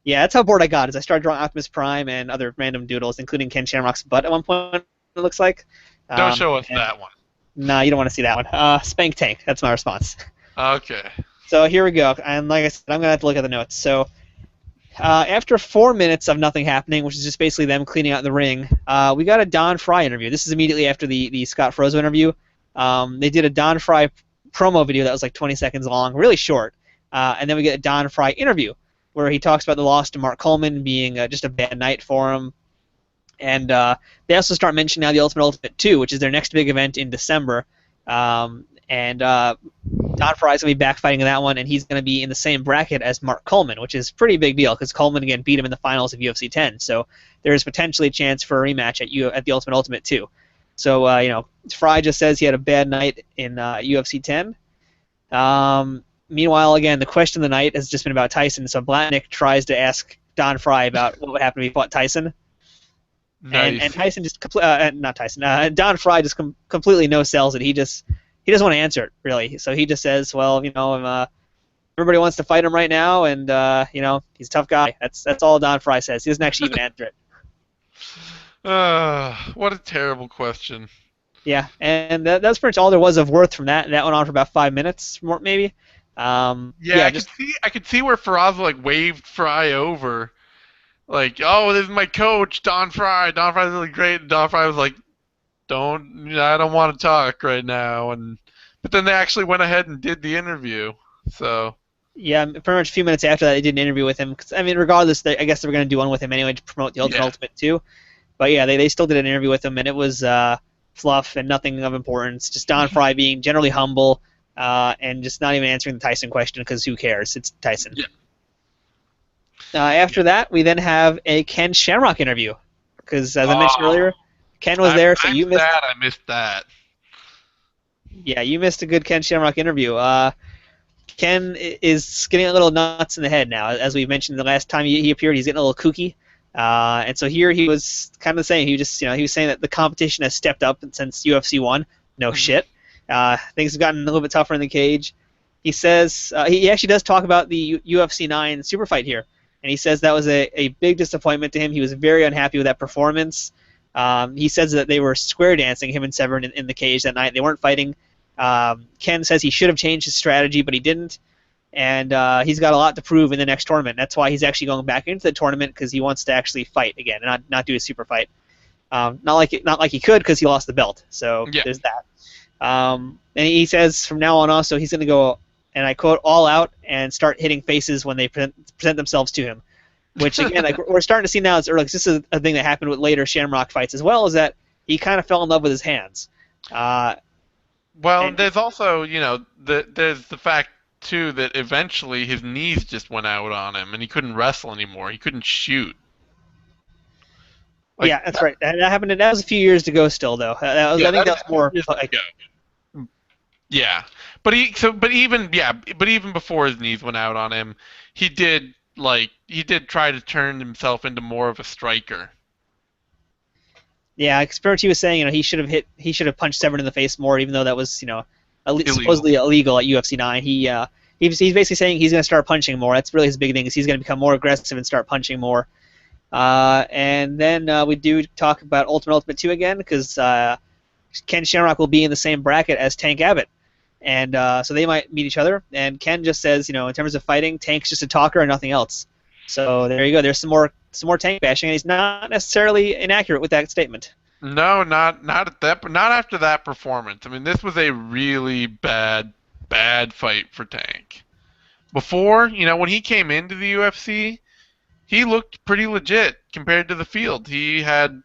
S2: yeah, that's how bored I got. Is I started drawing Optimus Prime and other random doodles, including Ken Shamrock's butt at one point. It looks like.
S1: Don't show us that one.
S2: Nah, you don't want to see that one. Spank Tank. That's my response.
S1: Okay.
S2: So here we go. And like I said, I'm gonna have to look at the notes. So. After 4 minutes of nothing happening, which is just basically them cleaning out the ring, we got a Don Frye interview. This is immediately after the Scott Frazo interview. They did a Don Frye promo video that was like 20 seconds long, really short. And then we get a Don Frye interview where he talks about the loss to Mark Coleman being just a bad night for him. And they also start mentioning now the Ultimate 2, which is their next big event in December. Don Frye's going to be back fighting in that one, and he's going to be in the same bracket as Mark Coleman, which is a pretty big deal because Coleman, again, beat him in the finals of UFC 10. So there's potentially a chance for a rematch at the Ultimate 2. So, Frye just says he had a bad night in UFC 10. Meanwhile, again, the question of the night has just been about Tyson. So Blatnick tries to ask Don Frye about what would happen if he fought Tyson.
S1: Nice.
S2: And Tyson just not Tyson. Don Frye just completely no sells it. He doesn't want to answer it really. So he just says, well, everybody wants to fight him right now, and he's a tough guy. That's all Don Frye says. He doesn't actually even answer it.
S1: What a terrible question.
S2: Yeah, and that's pretty much all there was of worth from that. And that went on for about 5 minutes, more maybe.
S1: I could see where Frazo like waved Frye over. Like, oh, this is my coach, Don Frye. Don Frye's really great. And Don Frye was like, I don't want to talk right now. But then they actually went ahead and did the interview. So.
S2: Yeah, pretty much a few minutes after that, they did an interview with him. Cause, regardless, I guess they were going to do one with him anyway to promote the Ultimate 2. But yeah, they still did an interview with him, and it was fluff and nothing of importance. Just Don Frye being generally humble and just not even answering the Tyson question because who cares? It's Tyson.
S1: Yeah.
S2: After that, we then have a Ken Shamrock interview because, as I mentioned earlier, Ken was there, so you missed
S1: that. I missed that.
S2: Yeah, you missed a good Ken Shamrock interview. Ken is getting a little nuts in the head now. As we mentioned the last time he appeared, he's getting a little kooky. And so here he was kind of saying, he was saying that the competition has stepped up since UFC 1. No shit. Things have gotten a little bit tougher in the cage. He says, he actually does talk about the UFC 9 super fight here. And he says that was a big disappointment to him. He was very unhappy with that performance. He says that they were square dancing, him and Severn, in the cage that night. They weren't fighting. Ken says he should have changed his strategy, but he didn't. And he's got a lot to prove in the next tournament. That's why he's actually going back into the tournament because he wants to actually fight again and not do a super fight. Not like he could because he lost the belt. So there's that. And he says from now on also he's going to go, and I quote, all out and start hitting faces when they present themselves to him. Which again, we're starting to see now. This is a thing that happened with later Shamrock fights as well. Is that he kind of fell in love with his hands.
S1: There's also there's the fact too that eventually his knees just went out on him and he couldn't wrestle anymore. He couldn't shoot.
S2: Yeah, that's right. That happened. That was a few years ago still, though. I think that was more like.
S1: Yeah, but even before his knees went out on him, he did try to turn himself into more of a striker.
S2: Yeah, Spirity was saying, he should have punched Severn in the face more, even though that was, supposedly illegal at UFC 9. He's basically saying he's going to start punching more. That's really his big thing, is he's going to become more aggressive and start punching more. And then we do talk about Ultimate 2 again, because Ken Shamrock will be in the same bracket as Tank Abbott. And so they might meet each other. And Ken just says, in terms of fighting, Tank's just a talker and nothing else. So there you go. There's some more Tank bashing, and he's not necessarily inaccurate with that statement.
S1: No, not after that performance. I mean, this was a really bad bad fight for Tank. Before, when he came into the UFC, he looked pretty legit compared to the field. He had,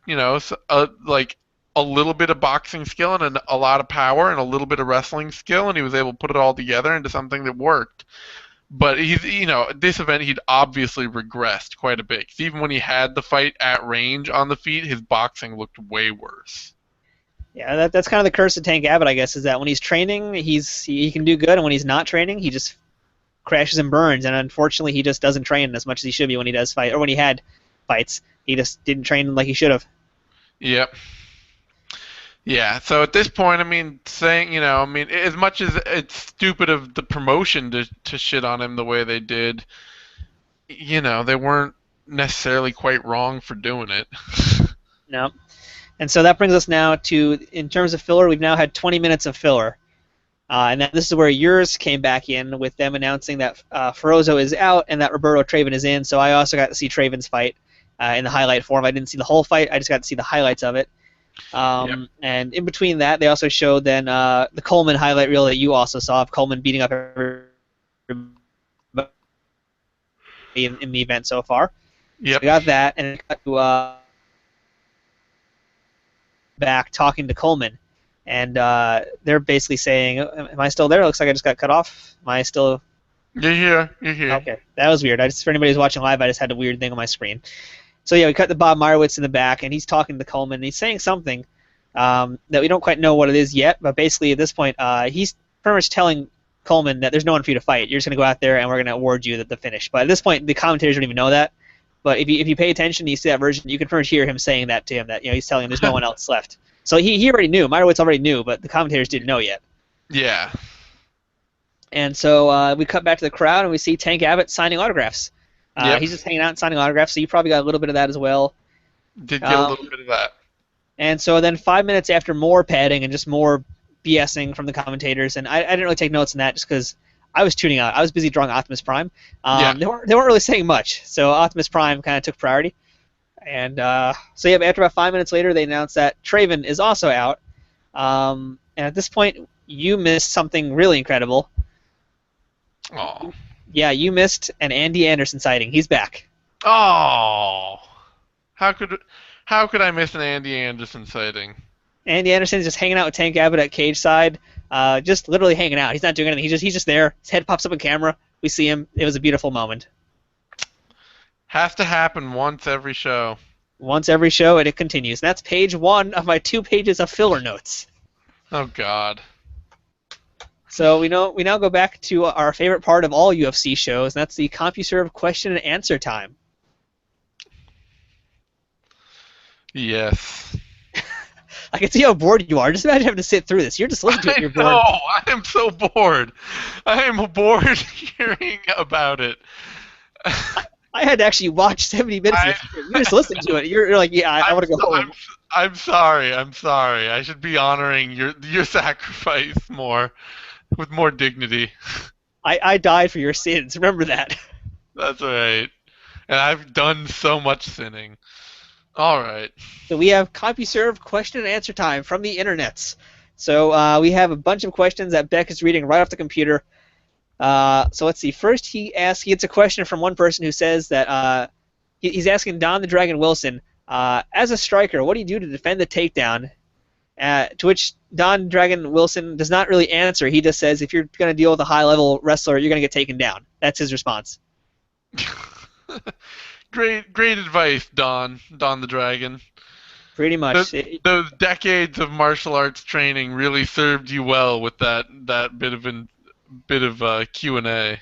S1: like a little bit of boxing skill and a lot of power and a little bit of wrestling skill, and he was able to put it all together into something that worked. But this event he'd obviously regressed quite a bit. 'Cause even when he had the fight at range on the feet, his boxing looked way worse.
S2: Yeah, that's kind of the curse of Tank Abbott, I guess, is that when he's training, he can do good, and when he's not training, he just crashes and burns. And unfortunately, he just doesn't train as much as he should be when he does fight, or when he had fights. He just didn't train like he should have.
S1: Yep. Yeah, so at this point, saying, as much as it's stupid of the promotion to shit on him the way they did, they weren't necessarily quite wrong for doing it.
S2: No. And so that brings us now to, in terms of filler, we've now had 20 minutes of filler. And this is where yours came back in with them announcing that Frazo is out and that Roberto Traven is in. So I also got to see Traven's fight in the highlight form. I didn't see the whole fight. I just got to see the highlights of it.
S1: Yep.
S2: And in between that, they also showed then the Coleman highlight reel that you also saw of Coleman beating up everybody in the event so far.
S1: Yep.
S2: So we got that, and got to back talking to Coleman. And they're basically saying, am I still there? It looks like I just got cut off. Am I still...
S1: You're here. You're here.
S2: Okay, that was weird. For anybody who's watching live, I just had a weird thing on my screen. So yeah, we cut to Bob Meyerowitz in the back, and he's talking to Coleman, and he's saying something that we don't quite know what it is yet, but basically at this point, he's pretty much telling Coleman that there's no one for you to fight. You're just going to go out there, and we're going to award you the finish. But at this point, the commentators don't even know that. But if you pay attention and you see that version, you can pretty much hear him saying that to him, that he's telling him there's no one else left. So he already knew. Meyerowitz already knew, but the commentators didn't know yet.
S1: Yeah.
S2: And so we cut back to the crowd, and we see Tank Abbott signing autographs.
S1: Yep.
S2: He's just hanging out and signing autographs, so you probably got a little bit of that as well.
S1: Did get a little bit of that.
S2: And so then 5 minutes after more padding and just more BSing from the commentators, and I didn't really take notes on that just because I was tuning out. I was busy drawing Optimus Prime. They weren't really saying much, so Optimus Prime kind of took priority. And so yeah, after about 5 minutes later, they announced that Traven is also out. And at this point, you missed something really incredible.
S1: Oh.
S2: Yeah, you missed an Andy Anderson sighting. He's back.
S1: Oh. How could I miss an Andy Anderson sighting?
S2: Andy Anderson is just hanging out with Tank Abbott at cage side, just literally hanging out. He's not doing anything. He's just there. His head pops up in camera. We see him. It was a beautiful moment.
S1: Has to happen once every show.
S2: Once every show, and it continues. And that's page 1 of my 2 pages of filler notes.
S1: Oh God.
S2: So we now go back to our favorite part of all UFC shows, and that's the CompuServe question and answer time.
S1: Yes.
S2: I can see how bored you are. Just imagine having to sit through this. You're just listening to it. You're bored.
S1: No, I am so bored. I am bored hearing about it.
S2: I had to actually watch 70 minutes of it. You just listened to it. You're like, yeah, I want to go home.
S1: I'm sorry. I should be honoring your sacrifice more, with more dignity.
S2: I died for your sins. Remember that.
S1: That's right. And I've done so much sinning. All right.
S2: So we have CompuServe question and answer time from the internets. So we have a bunch of questions that Beck is reading right off the computer. So let's see. First, he gets a question from one person who says that he's asking Don the Dragon Wilson, as a striker, what do you do to defend the takedown? To which Don Dragon Wilson does not really answer. He just says, if you're going to deal with a high-level wrestler, you're going to get taken down. That's his response.
S1: Great advice, Don the Dragon.
S2: Pretty much.
S1: Those decades of martial arts training really served you well with that bit of Q&A.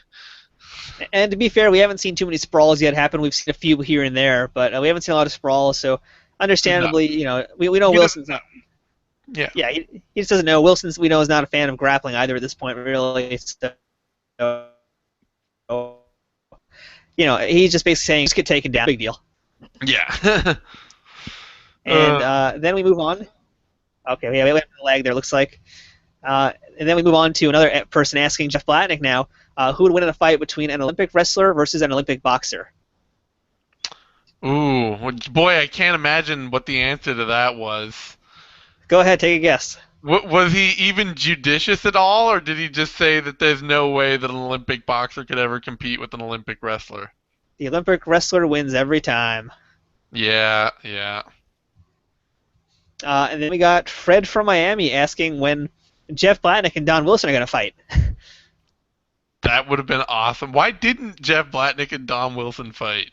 S2: And to be fair, we haven't seen too many sprawls yet happen. We've seen a few here and there, but we haven't seen a lot of sprawls. So, understandably,
S1: No.
S2: we know Wilson's not.
S1: Yeah.
S2: Yeah, he just doesn't know. Wilson's, we know, is not a fan of grappling either at this point, really. So, he's just basically saying, just get taken down. Big deal.
S1: Yeah.
S2: And then we move on. Okay, we have a lag there, looks like. And then we move on to another person asking Jeff Blatnick now, who would win in a fight between an Olympic wrestler versus an Olympic boxer?
S1: Ooh, boy, I can't imagine what the answer to that was.
S2: Go ahead, take a guess.
S1: Was he even judicious at all, or did he just say that there's no way that an Olympic boxer could ever compete with an Olympic wrestler?
S2: The Olympic wrestler wins every time.
S1: Yeah, yeah.
S2: And then we got Fred from Miami asking when Jeff Blatnick and Don Wilson are going to fight.
S1: That would have been awesome. Why didn't Jeff Blatnick and Don Wilson fight?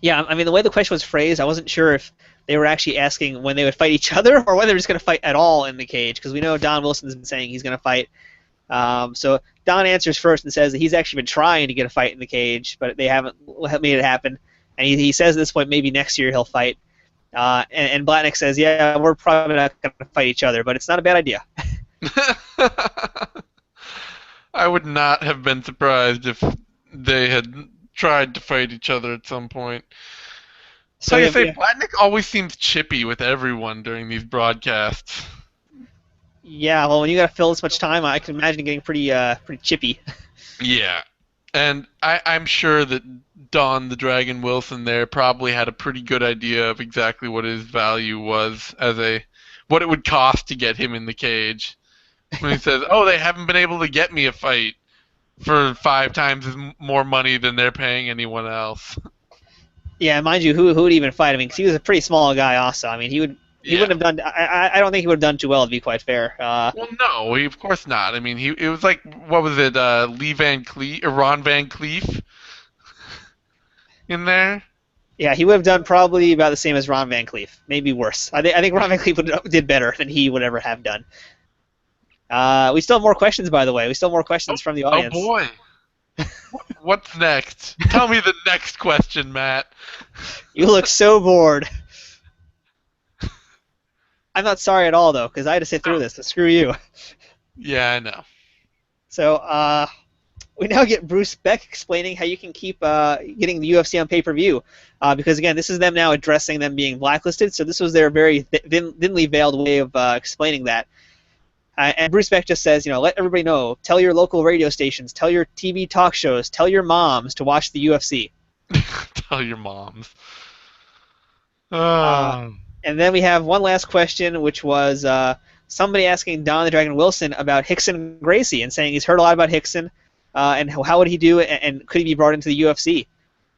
S2: Yeah, I mean, the way the question was phrased, I wasn't sure if they were actually asking when they would fight each other or whether they were just going to fight at all in the cage, because we know Don Wilson's been saying he's going to fight. So Don answers first and says that he's actually been trying to get a fight in the cage, but they haven't made it happen. And he says at this point maybe next year he'll fight. And Blatnick says, yeah, we're probably not going to fight each other, but it's not a bad idea.
S1: I would not have been surprised if they had tried to fight each other at some point. So you say Blatnick always seems chippy with everyone during these broadcasts.
S2: Yeah, well, when you got to fill this much time, I can imagine getting pretty chippy.
S1: Yeah, and I'm sure that Don the Dragon Wilson there probably had a pretty good idea of exactly what his value was what it would cost to get him in the cage. When he says, "Oh, they haven't been able to get me a fight for 5 times more money than they're paying anyone else."
S2: Yeah, mind you, who would even fight? I mean, 'cause he was a pretty small guy, also. I mean, he wouldn't have done. I don't think he would have done too well, to be quite fair.
S1: Well, no, of course not. I mean, it was like, what was it, Lee Van Cleef or Ron Van Cleef in there?
S2: Yeah, he would have done probably about the same as Ron Van Cleef, maybe worse. I think Ron Van Cleef did better than he would ever have done. We still have more questions, by the way. We still have more questions from the audience.
S1: Oh boy. What's next? Tell me the next question, Matt.
S2: You look so bored. I'm not sorry at all, though, because I had to sit through this, so screw you.
S1: Yeah, I know.
S2: So, we now get Bruce Beck explaining how you can keep getting the UFC on pay-per-view. Because, again, this is them now addressing them being blacklisted, so this was their very thinly veiled way of explaining that. And Bruce Beck just says, let everybody know, tell your local radio stations, tell your TV talk shows, tell your moms to watch the UFC.
S1: Tell your moms.
S2: And then we have one last question, which was somebody asking Don the Dragon Wilson about Rickson Gracie and saying he's heard a lot about Rickson and how would he do and could he be brought into the UFC?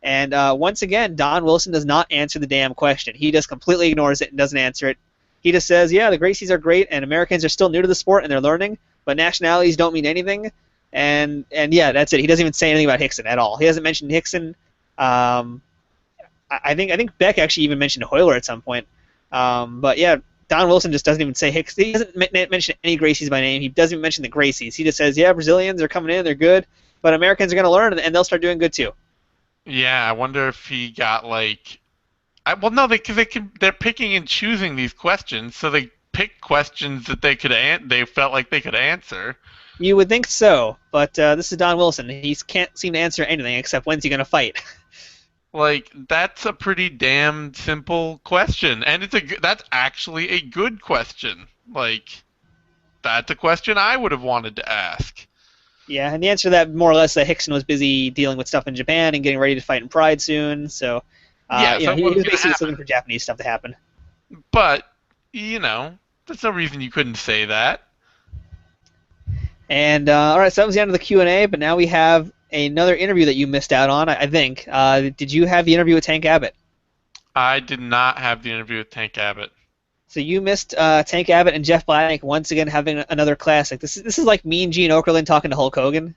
S2: And once again, Don Wilson does not answer the damn question. He just completely ignores it and doesn't answer it. He just says, yeah, the Gracies are great, and Americans are still new to the sport, and they're learning, but nationalities don't mean anything. And yeah, that's it. He doesn't even say anything about Rickson at all. He hasn't mentioned Rickson. I think Beck actually even mentioned Hoyler at some point. But yeah, Don Wilson just doesn't even say Rickson. He doesn't mention any Gracies by name. He doesn't even mention the Gracies. He just says, yeah, Brazilians are coming in, they're good, but Americans are going to learn, and they'll start doing good too.
S1: Yeah, I wonder if he got like... well, no, they're picking and choosing these questions, so they picked questions that they felt like they could answer.
S2: You would think so, but this is Don Wilson. He can't seem to answer anything except when's he going to fight.
S1: Like, that's a pretty damn simple question, and that's actually a good question. Like, that's a question I would have wanted to ask.
S2: Yeah, and the answer to that more or less that Rickson was busy dealing with stuff in Japan and getting ready to fight in Pride soon, so... he was basically just looking for Japanese stuff to happen.
S1: But, there's no reason you couldn't say that.
S2: And, all right, so that was the end of the Q&A, but now we have another interview that you missed out on, I think. Did you have the interview with Tank Abbott?
S1: I did not have the interview with Tank Abbott.
S2: So you missed Tank Abbott and Jeff Blatnick once again having another classic. This is like Mean Gene Okerlund talking to Hulk Hogan.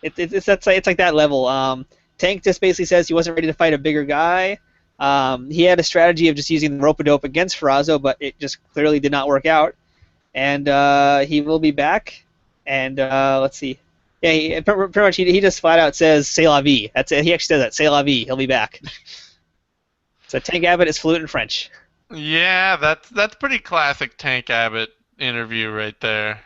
S2: It's like that level. Tank just basically says he wasn't ready to fight a bigger guy. He had a strategy of just using the rope-a-dope against Frazo, but it just clearly did not work out. And he will be back. And let's see. Yeah, pretty much he just flat out says "C'est la vie." That's it. He actually says that "C'est la vie." He'll be back. So Tank Abbott is fluent in French.
S1: Yeah, that's pretty classic Tank Abbott interview right there.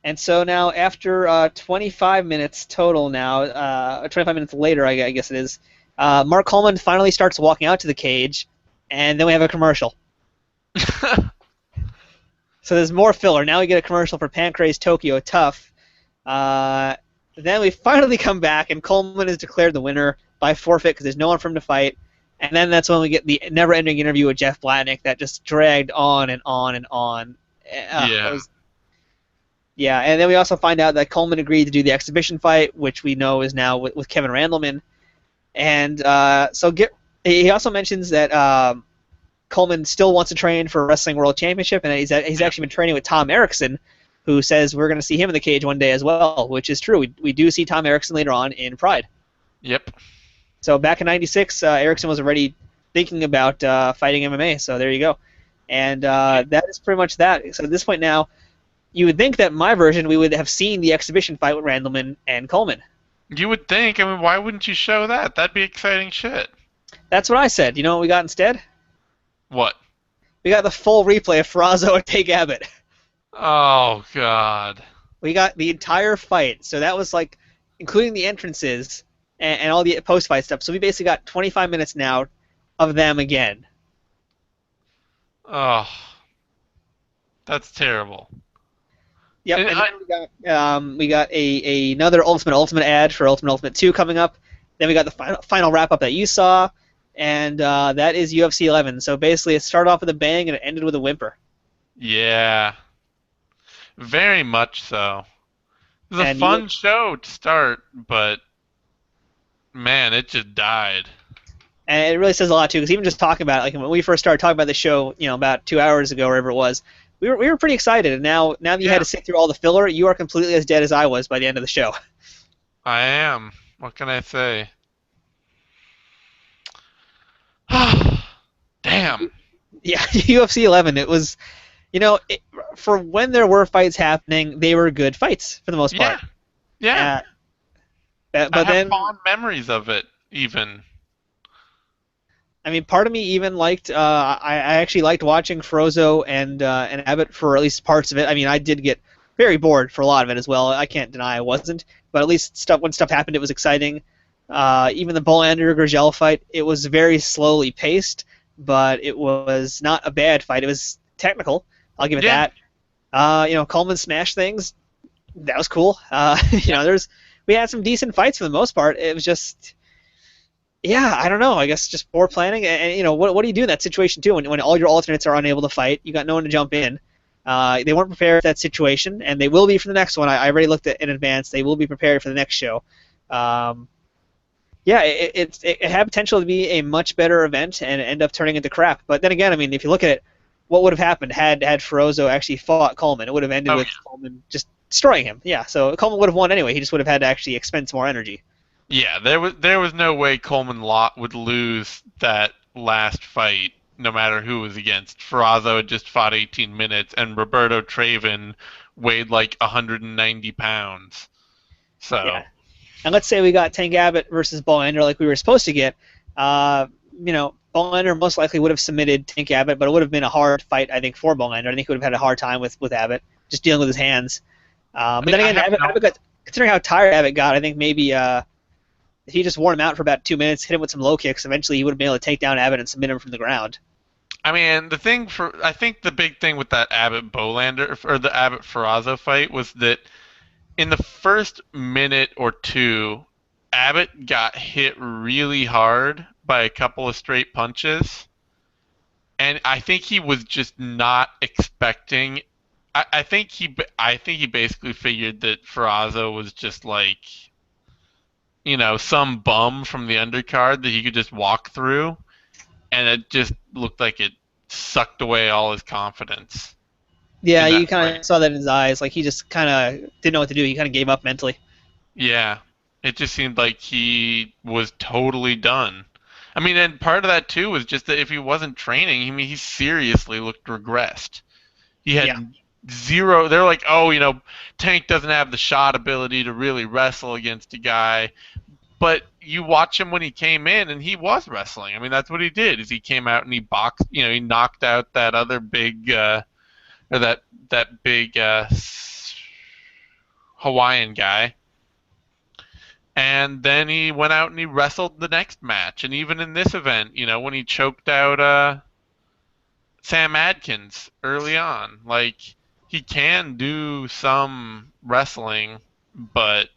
S2: And so now, after 25 minutes total now, 25 minutes later, I guess it is, Mark Coleman finally starts walking out to the cage, and then we have a commercial. So there's more filler. Now we get a commercial for Pancrase Tokyo Tough. Then we finally come back, and Coleman is declared the winner by forfeit because there's no one for him to fight. And then that's when we get the never-ending interview with Jeff Blatnick that just dragged on and on and on. It
S1: Yeah.
S2: was, yeah, and then we also find out that Coleman agreed to do the exhibition fight, which we know is now with Kevin Randleman. And he also mentions that Coleman still wants to train for a Wrestling World Championship, and he's
S1: Yep.
S2: actually been training with Tom Erickson, who says we're going to see him in the cage one day as well, which is true. We do see Tom Erickson later on in Pride.
S1: Yep.
S2: So back in '96, Erickson was already thinking about fighting MMA. So there you go. And that is pretty much that. So at this point now, you would think that my version we would have seen the exhibition fight with Randleman and Coleman.
S1: You would think. I mean, why wouldn't you show that? That'd be exciting shit.
S2: That's what I said. You know what we got instead?
S1: What?
S2: We got the full replay of Frazo and Tank Abbott.
S1: Oh God.
S2: We got the entire fight. So that was like, including the entrances and all the post-fight stuff. So we basically got 25 minutes now of them again.
S1: Oh, that's terrible.
S2: Yep,
S1: And
S2: and then we got another Ultimate ad for Ultimate 2 coming up. Then we got the final wrap up that you saw, and that is UFC 11. So basically, it started off with a bang and it ended with a whimper.
S1: yeah, very much so. It was a
S2: And
S1: fun show to start, but man, it just died.
S2: it really says a lot too, because even just talking about it, like when we first started talking about the show, about 2 hours ago, wherever it was, we were pretty excited. And now that you had
S1: Yeah,
S2: to sit through all the filler, you are completely as dead as I was by the end of the show.
S1: I am. What can I say? Damn.
S2: Yeah, UFC 11. It was, for when there were fights happening, they were good fights for the most part.
S1: Yeah, yeah.
S2: Uh,
S1: I
S2: but
S1: have
S2: then,
S1: fond memories of it, even.
S2: I mean, part of me even liked. I actually liked watching Frozzo and Abbott for at least parts of it. I mean, I did get very bored for a lot of it as well. I can't deny I wasn't, but at least when stuff happened, it was exciting. Even the Bolander Gurgel fight, it was very slowly paced, but it was not a bad fight. It was technical. I'll give it
S1: Yeah,
S2: that. Coleman smashed things. That was cool.
S1: yeah.
S2: We had some decent fights for the most part. It was just, yeah, I don't know. I guess just poor planning. And what do you do in that situation too when all your alternates are unable to fight? You got no one to jump in. They weren't prepared for that situation, and they will be for the next one. I already looked at in advance. They will be prepared for the next show. Yeah, it had potential to be a much better event and end up turning into crap. But then again, I mean, if you look at it, what would have happened had Ferozzo actually fought Coleman? It would have ended
S1: Oh,
S2: with Coleman just destroying him. Yeah, so Coleman would have won anyway. He just would have had to actually expend some more energy.
S1: yeah. There was no way Coleman would lose that last fight, no matter who was against. Frazo had just fought 18 minutes, and Roberto Traven weighed like 190 pounds. So,
S2: Yeah. And let's say we got Tank Abbott versus Bolander like we were supposed to get. Bolander most likely would have submitted Tank Abbott, but it would have been a hard fight, I think, for Bolander. I think he would have had a hard time with Abbott, just dealing with his hands. But then again, Abbott got, considering how tired Abbott got, I think maybe if he just wore him out for about 2 minutes, hit him with some low kicks, eventually he would have been able to take down Abbott and submit him from the ground.
S1: I mean, I think the big thing with that Abbott Bolander or the Abbott Ferrazzo fight was that in the first minute or two, Abbott got hit really hard by a couple of straight punches, and I think he was just not expecting. I think he basically figured that Ferrazzo was just like, some bum from the undercard that he could just walk through, and it just looked like it sucked away all his confidence
S2: Yeah,
S1: in that
S2: you kind
S1: fight.
S2: of saw that in his eyes. Like he just kind of didn't know what to do. He kind of gave up mentally.
S1: Yeah, it just seemed like he was totally done. I mean, and part of that too was just that if he wasn't training, I mean, he seriously looked regressed. He
S2: Yeah.
S1: had zero. They're like, oh, Tank doesn't have the shot ability to really wrestle against a guy. But you watch him when he came in, and he was wrestling. I mean, that's what he did. Is he came out and he boxed. He knocked out that other big, or that big Hawaiian guy. And then he went out and he wrestled the next match. And even in this event, when he choked out Sam Adkins early on, like he can do some wrestling, but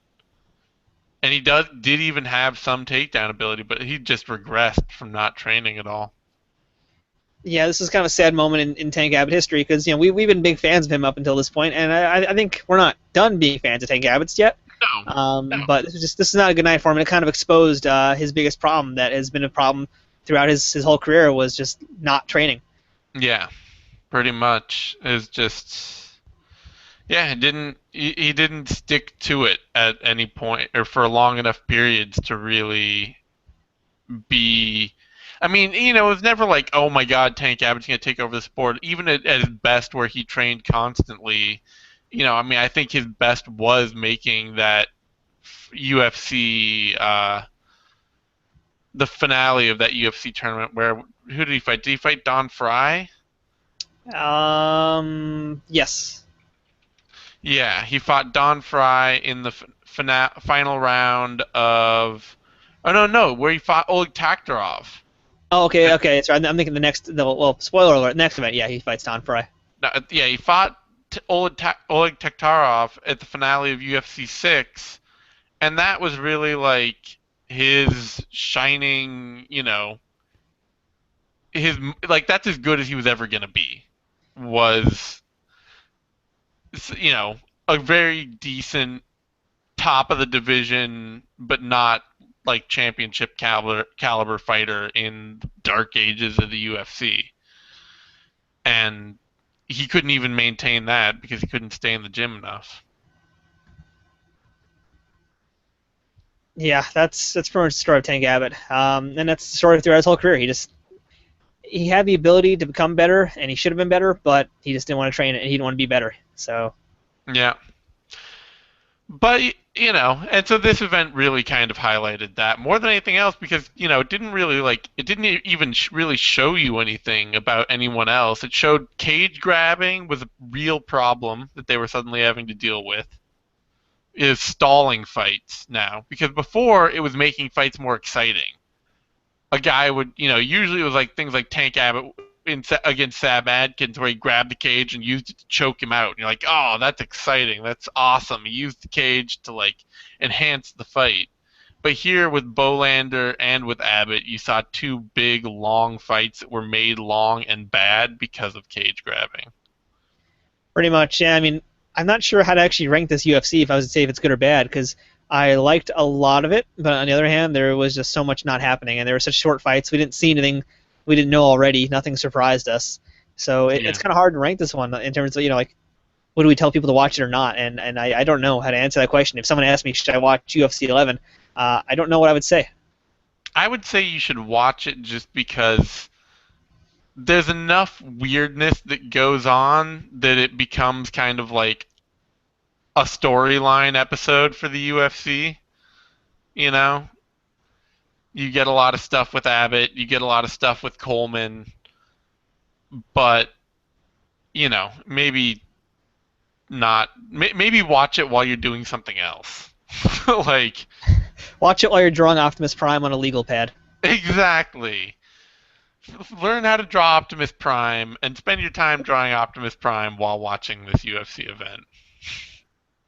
S1: And he did even have some takedown ability, but he just regressed from not training at all.
S2: Yeah, this is kind of a sad moment in Tank Abbott history because we've been big fans of him up until this point, and I think we're not done being fans of Tank Abbott's yet.
S1: No, no.
S2: But this is not a good night for him, and it kind of exposed his biggest problem that has been a problem throughout his whole career was just not training.
S1: Yeah, pretty much is just yeah. He didn't stick to it at any point or for long enough periods to really be. I mean, it was never like, oh my God, Tank Abbott's gonna take over the sport. Even at his best, where he trained constantly, I mean, I think his best was making that UFC, the finale of that UFC tournament. Where who did he fight? Did he fight Don Frye?
S2: Yes.
S1: Yeah, he fought Don Frye in the final round of. Oh no, where he fought Oleg Taktarov.
S2: Oh, okay. So I'm thinking well, spoiler alert, next event, yeah, he fights Don Frye.
S1: No, yeah, he fought Oleg Taktarov at the finale of UFC 6, and that was really like his shining, his like that's as good as he was ever gonna be. Was you know a very decent top of the division, but not like championship caliber fighter in dark ages of the UFC. And he couldn't even maintain that because he couldn't stay in the gym enough.
S2: Yeah, that's pretty much the story of Tank Abbott. And that's the story throughout his whole career. He had the ability to become better, and he should have been better, but he just didn't want to train it, and he didn't want to be better. So
S1: Yeah. But and so this event really kind of highlighted that more than anything else because it didn't really it didn't even really show you anything about anyone else. It showed cage grabbing was a real problem that they were suddenly having to deal with. Is stalling fights now because before it was making fights more exciting. A guy would, usually it was like things like Tank Abbott against Sam Adkins where he grabbed the cage and used it to choke him out. And you're like, oh, that's exciting. That's awesome. He used the cage to enhance the fight. But here with Bolander and with Abbott, you saw two big, long fights that were made long and bad because of cage grabbing.
S2: pretty much, yeah. I mean, I'm not sure how to actually rank this UFC if I was to say if it's good or bad because I liked a lot of it, but on the other hand, there was just so much not happening, and there were such short fights. We didn't see anything we didn't know already. Nothing surprised us. So it's kind of hard to rank this one in terms of what do we tell people to watch it or not? And I don't know how to answer that question. If someone asked me, should I watch UFC 11? I don't know what I would say.
S1: I would say you should watch it just because there's enough weirdness that goes on that it becomes kind of like a storyline episode for the UFC. You know, you get a lot of stuff with Abbott, you get a lot of stuff with Coleman, but maybe not. Maybe watch it while you're doing something else. like
S2: Watch it while you're drawing Optimus Prime on a legal pad.
S1: exactly. Learn how to draw Optimus Prime and spend your time drawing Optimus Prime while watching this UFC event.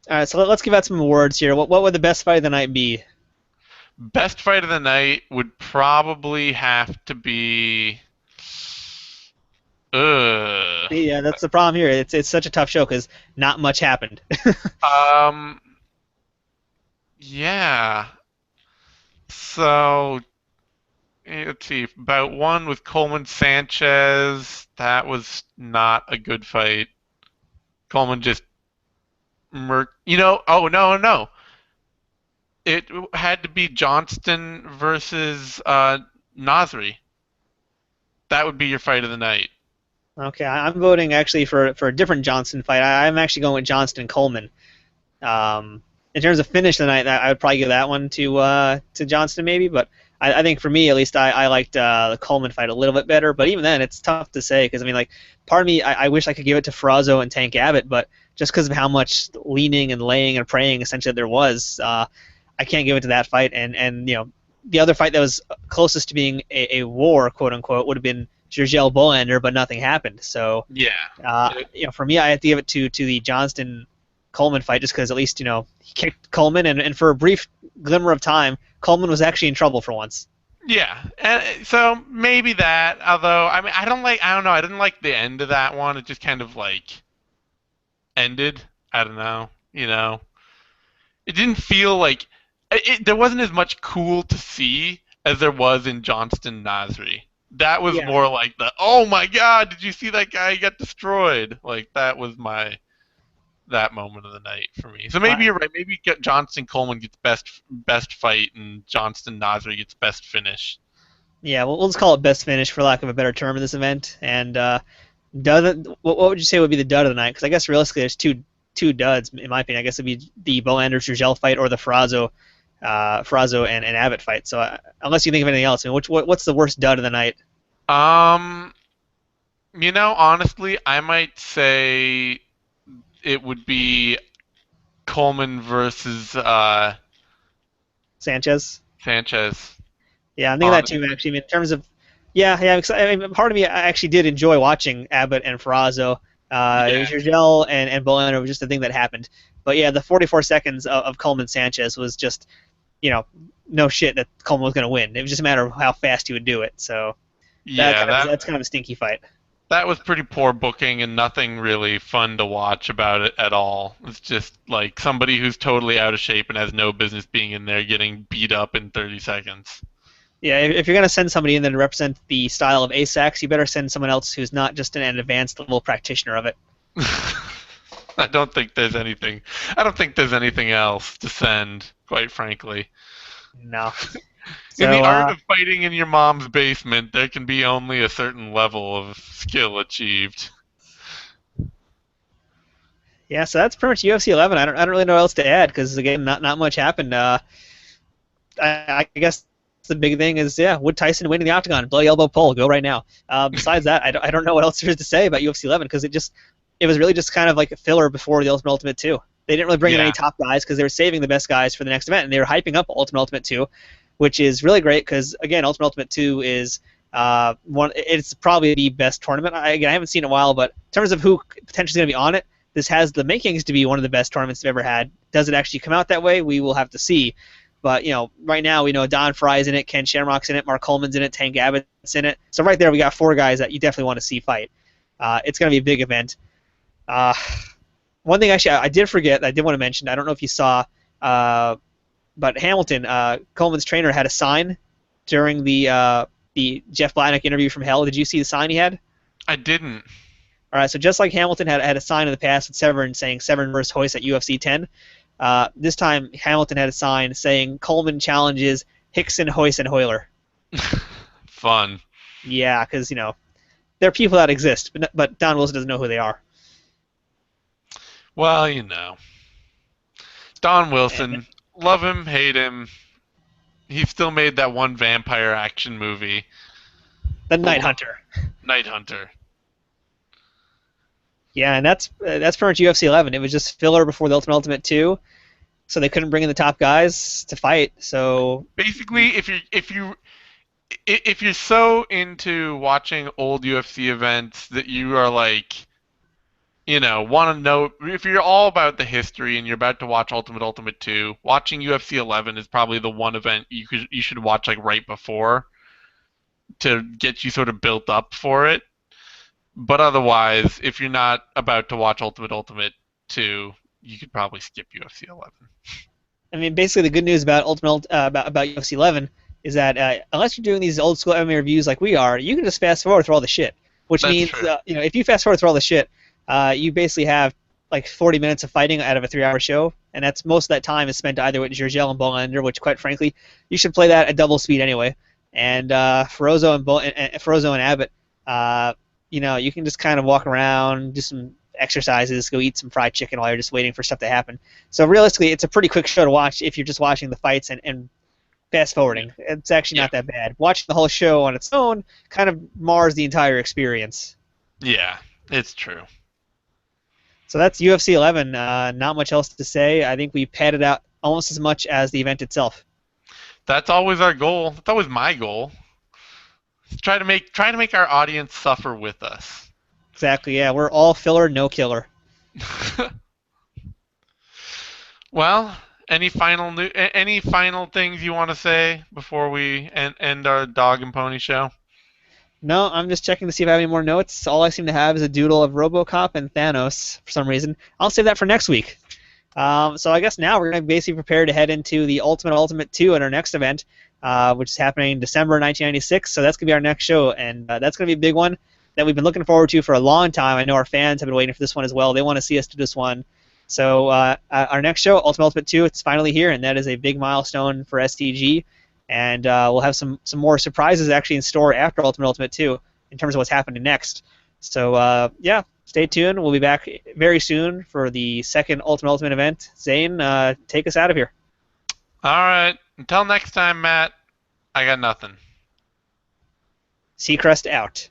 S2: All right, so let's give out some awards here. What would the best fight of the night be?
S1: Best fight of the night would probably have to be.
S2: Yeah, that's the problem here. It's such a tough show because not much happened.
S1: Um. Yeah. So let's see. About one with Coleman Sanchez. That was not a good fight. Coleman just Oh no. It had to be Johnston versus Nasri. That would be your fight of the night.
S2: Okay, I'm voting actually for a different Johnston fight. I'm actually going with Johnston and Coleman. In terms of finish of the night, I would probably give that one to Johnston maybe, but I think for me at least I liked the Coleman fight a little bit better. But even then, it's tough to say because I mean part of me I wish I could give it to Frazo and Tank Abbott, but just because of how much leaning and laying and praying essentially there was, I can't give it to that fight. And the other fight that was closest to being a war, quote unquote, would have been Gurgel Bolander, but nothing happened. So
S1: Yeah.
S2: for me, I have to give it to the Johnston Coleman fight, just because at least he kicked Coleman, and for a brief glimmer of time, Coleman was actually in trouble for once.
S1: Yeah, and so maybe that. Although I mean, I don't know. I didn't like the end of that one. It just kind of like ended. I don't know. It didn't feel like there wasn't as much cool to see as there was in Johnston Nasri. That was
S2: Yeah,
S1: more like the oh my god, did you see that guy get destroyed? Like that was that moment of the night for me. So maybe
S2: I,
S1: you're right. Maybe Johnston Coleman gets best fight and Johnston Nasri gets best finish.
S2: yeah. We'll just call it best finish for lack of a better term in this event. And what would you say would be the dud of the night? Because I guess realistically, there's two duds in my opinion. I guess it'd be the Bolander-Jurgel fight or the Frazo and Abbott fight. So unless you think of anything else, I mean, what's the worst dud of the night?
S1: Um, honestly, I might say it would be Coleman versus
S2: Sanchez.
S1: Sanchez.
S2: Yeah, I'm thinking that too.
S1: Honestly,
S2: Actually, I mean, in terms of yeah. I mean, part of me I actually did enjoy watching Abbott and Frazo.
S1: yeah,
S2: Jurgel and Bolander was just the thing that happened. But yeah, the 44 seconds of Coleman Sanchez was just you know, no shit that Coleman was going to win. It was just a matter of how fast he would do it. So
S1: yeah.
S2: that's kind of a stinky fight.
S1: That was pretty poor booking and nothing really fun to watch about it at all. It's just like somebody who's totally out of shape and has no business being in there getting beat up in 30 seconds.
S2: Yeah, if you're going to send somebody in there to represent the style of ASACs, you better send someone else who's not just an advanced level practitioner of it.
S1: I don't think there's anything. I don't think there's anything else to send, quite frankly.
S2: No.
S1: In the
S2: So
S1: art of fighting in your mom's basement, there can be only a certain level of skill achieved.
S2: yeah, so that's pretty much UFC 11. I don't really know what else to add because again, not much happened. I guess the big thing is Wood Tyson winning the octagon, bloody elbow pull, go right now. Besides that, I don't know what else there is to say about UFC 11 because it was really just kind of like a filler before the Ultimate 2. They didn't really bring in any
S1: Yeah,
S2: top guys because they were saving the best guys for the next event, and they were hyping up Ultimate 2, which is really great because again, Ultimate 2 is one. It's probably the best tournament. I haven't seen it in a while, but in terms of who potentially going to be on it, this has the makings to be one of the best tournaments they've ever had. Does it actually come out that way? We will have to see. But right now we know Don Frye's in it, Ken Shamrock's in it, Mark Coleman's in it, Tank Abbott's in it. So right there we got four guys that you definitely want to see fight. It's going to be a big event. Uh, One thing actually I did forget, I did want to mention. I don't know if you saw, but Hamilton, Coleman's trainer, had a sign during the Jeff Blatnick interview from Hell. Did you see the sign he had?
S1: I didn't.
S2: All right, so just like Hamilton had a sign in the past with Severn saying Severn versus Hoist at UFC 10, this time Hamilton had a sign saying Coleman challenges Hickson, Hoist, and Hoyler.
S1: Fun.
S2: Yeah, because there are people that exist, but Don Wilson doesn't know who they are.
S1: Well, Don
S2: And
S1: Wilson, love him, hate him. He still made that one vampire action movie,
S2: the Night Hunter.
S1: Night Hunter.
S2: Yeah, and that's pretty much UFC 11. It was just filler before the Ultimate 2, so they couldn't bring in the top guys to fight. So
S1: Basically, if you're so into watching old UFC events that you are like, want to know if you're all about the history and you're about to watch Ultimate 2, watching UFC 11 is probably the one event you should watch like right before to get you sort of built up for it. But otherwise, if you're not about to watch Ultimate 2, you could probably skip UFC 11.
S2: I mean, basically the good news about about UFC 11 is that unless you're doing these old school MMA reviews like we are, you can just fast forward through all the shit. Which
S1: That's
S2: means
S1: true.
S2: if you fast forward through all the shit, you basically have like 40 minutes of fighting out of a 3-hour show, and that's most of that time is spent either with Jurgel and Bolander, which quite frankly, you should play that at double speed anyway. And Frazo and Abbott, you can just kind of walk around, do some exercises, go eat some fried chicken while you're just waiting for stuff to happen. So realistically, it's a pretty quick show to watch if you're just watching the fights and fast forwarding. It's actually not that bad. Watching the whole show on its own kind of mars the entire experience.
S1: Yeah, it's true.
S2: So that's UFC 11. Not much else to say. I think we padded out almost as much as the event itself.
S1: That's always our goal. That's always my goal. Try to make our audience suffer with us.
S2: Exactly. Yeah, we're all filler, no killer.
S1: Well, any final things you want to say before we end our dog and pony show?
S2: No, I'm just checking to see if I have any more notes. All I seem to have is a doodle of RoboCop and Thanos for some reason. I'll save that for next week. So I guess now we're going to basically prepare to head into the Ultimate 2 at our next event, which is happening December 1996. So that's going to be our next show, and that's going to be a big one that we've been looking forward to for a long time. I know our fans have been waiting for this one as well. They want to see us do this one. So our next show, Ultimate 2, it's finally here, and that is a big milestone for STG. And we'll have some more surprises actually in store after Ultimate 2 in terms of what's happening next. So yeah, stay tuned. We'll be back very soon for the second Ultimate event. Zane, take us out of here.
S1: All right. Until next time, Matt. I got nothing.
S2: Seacrest out.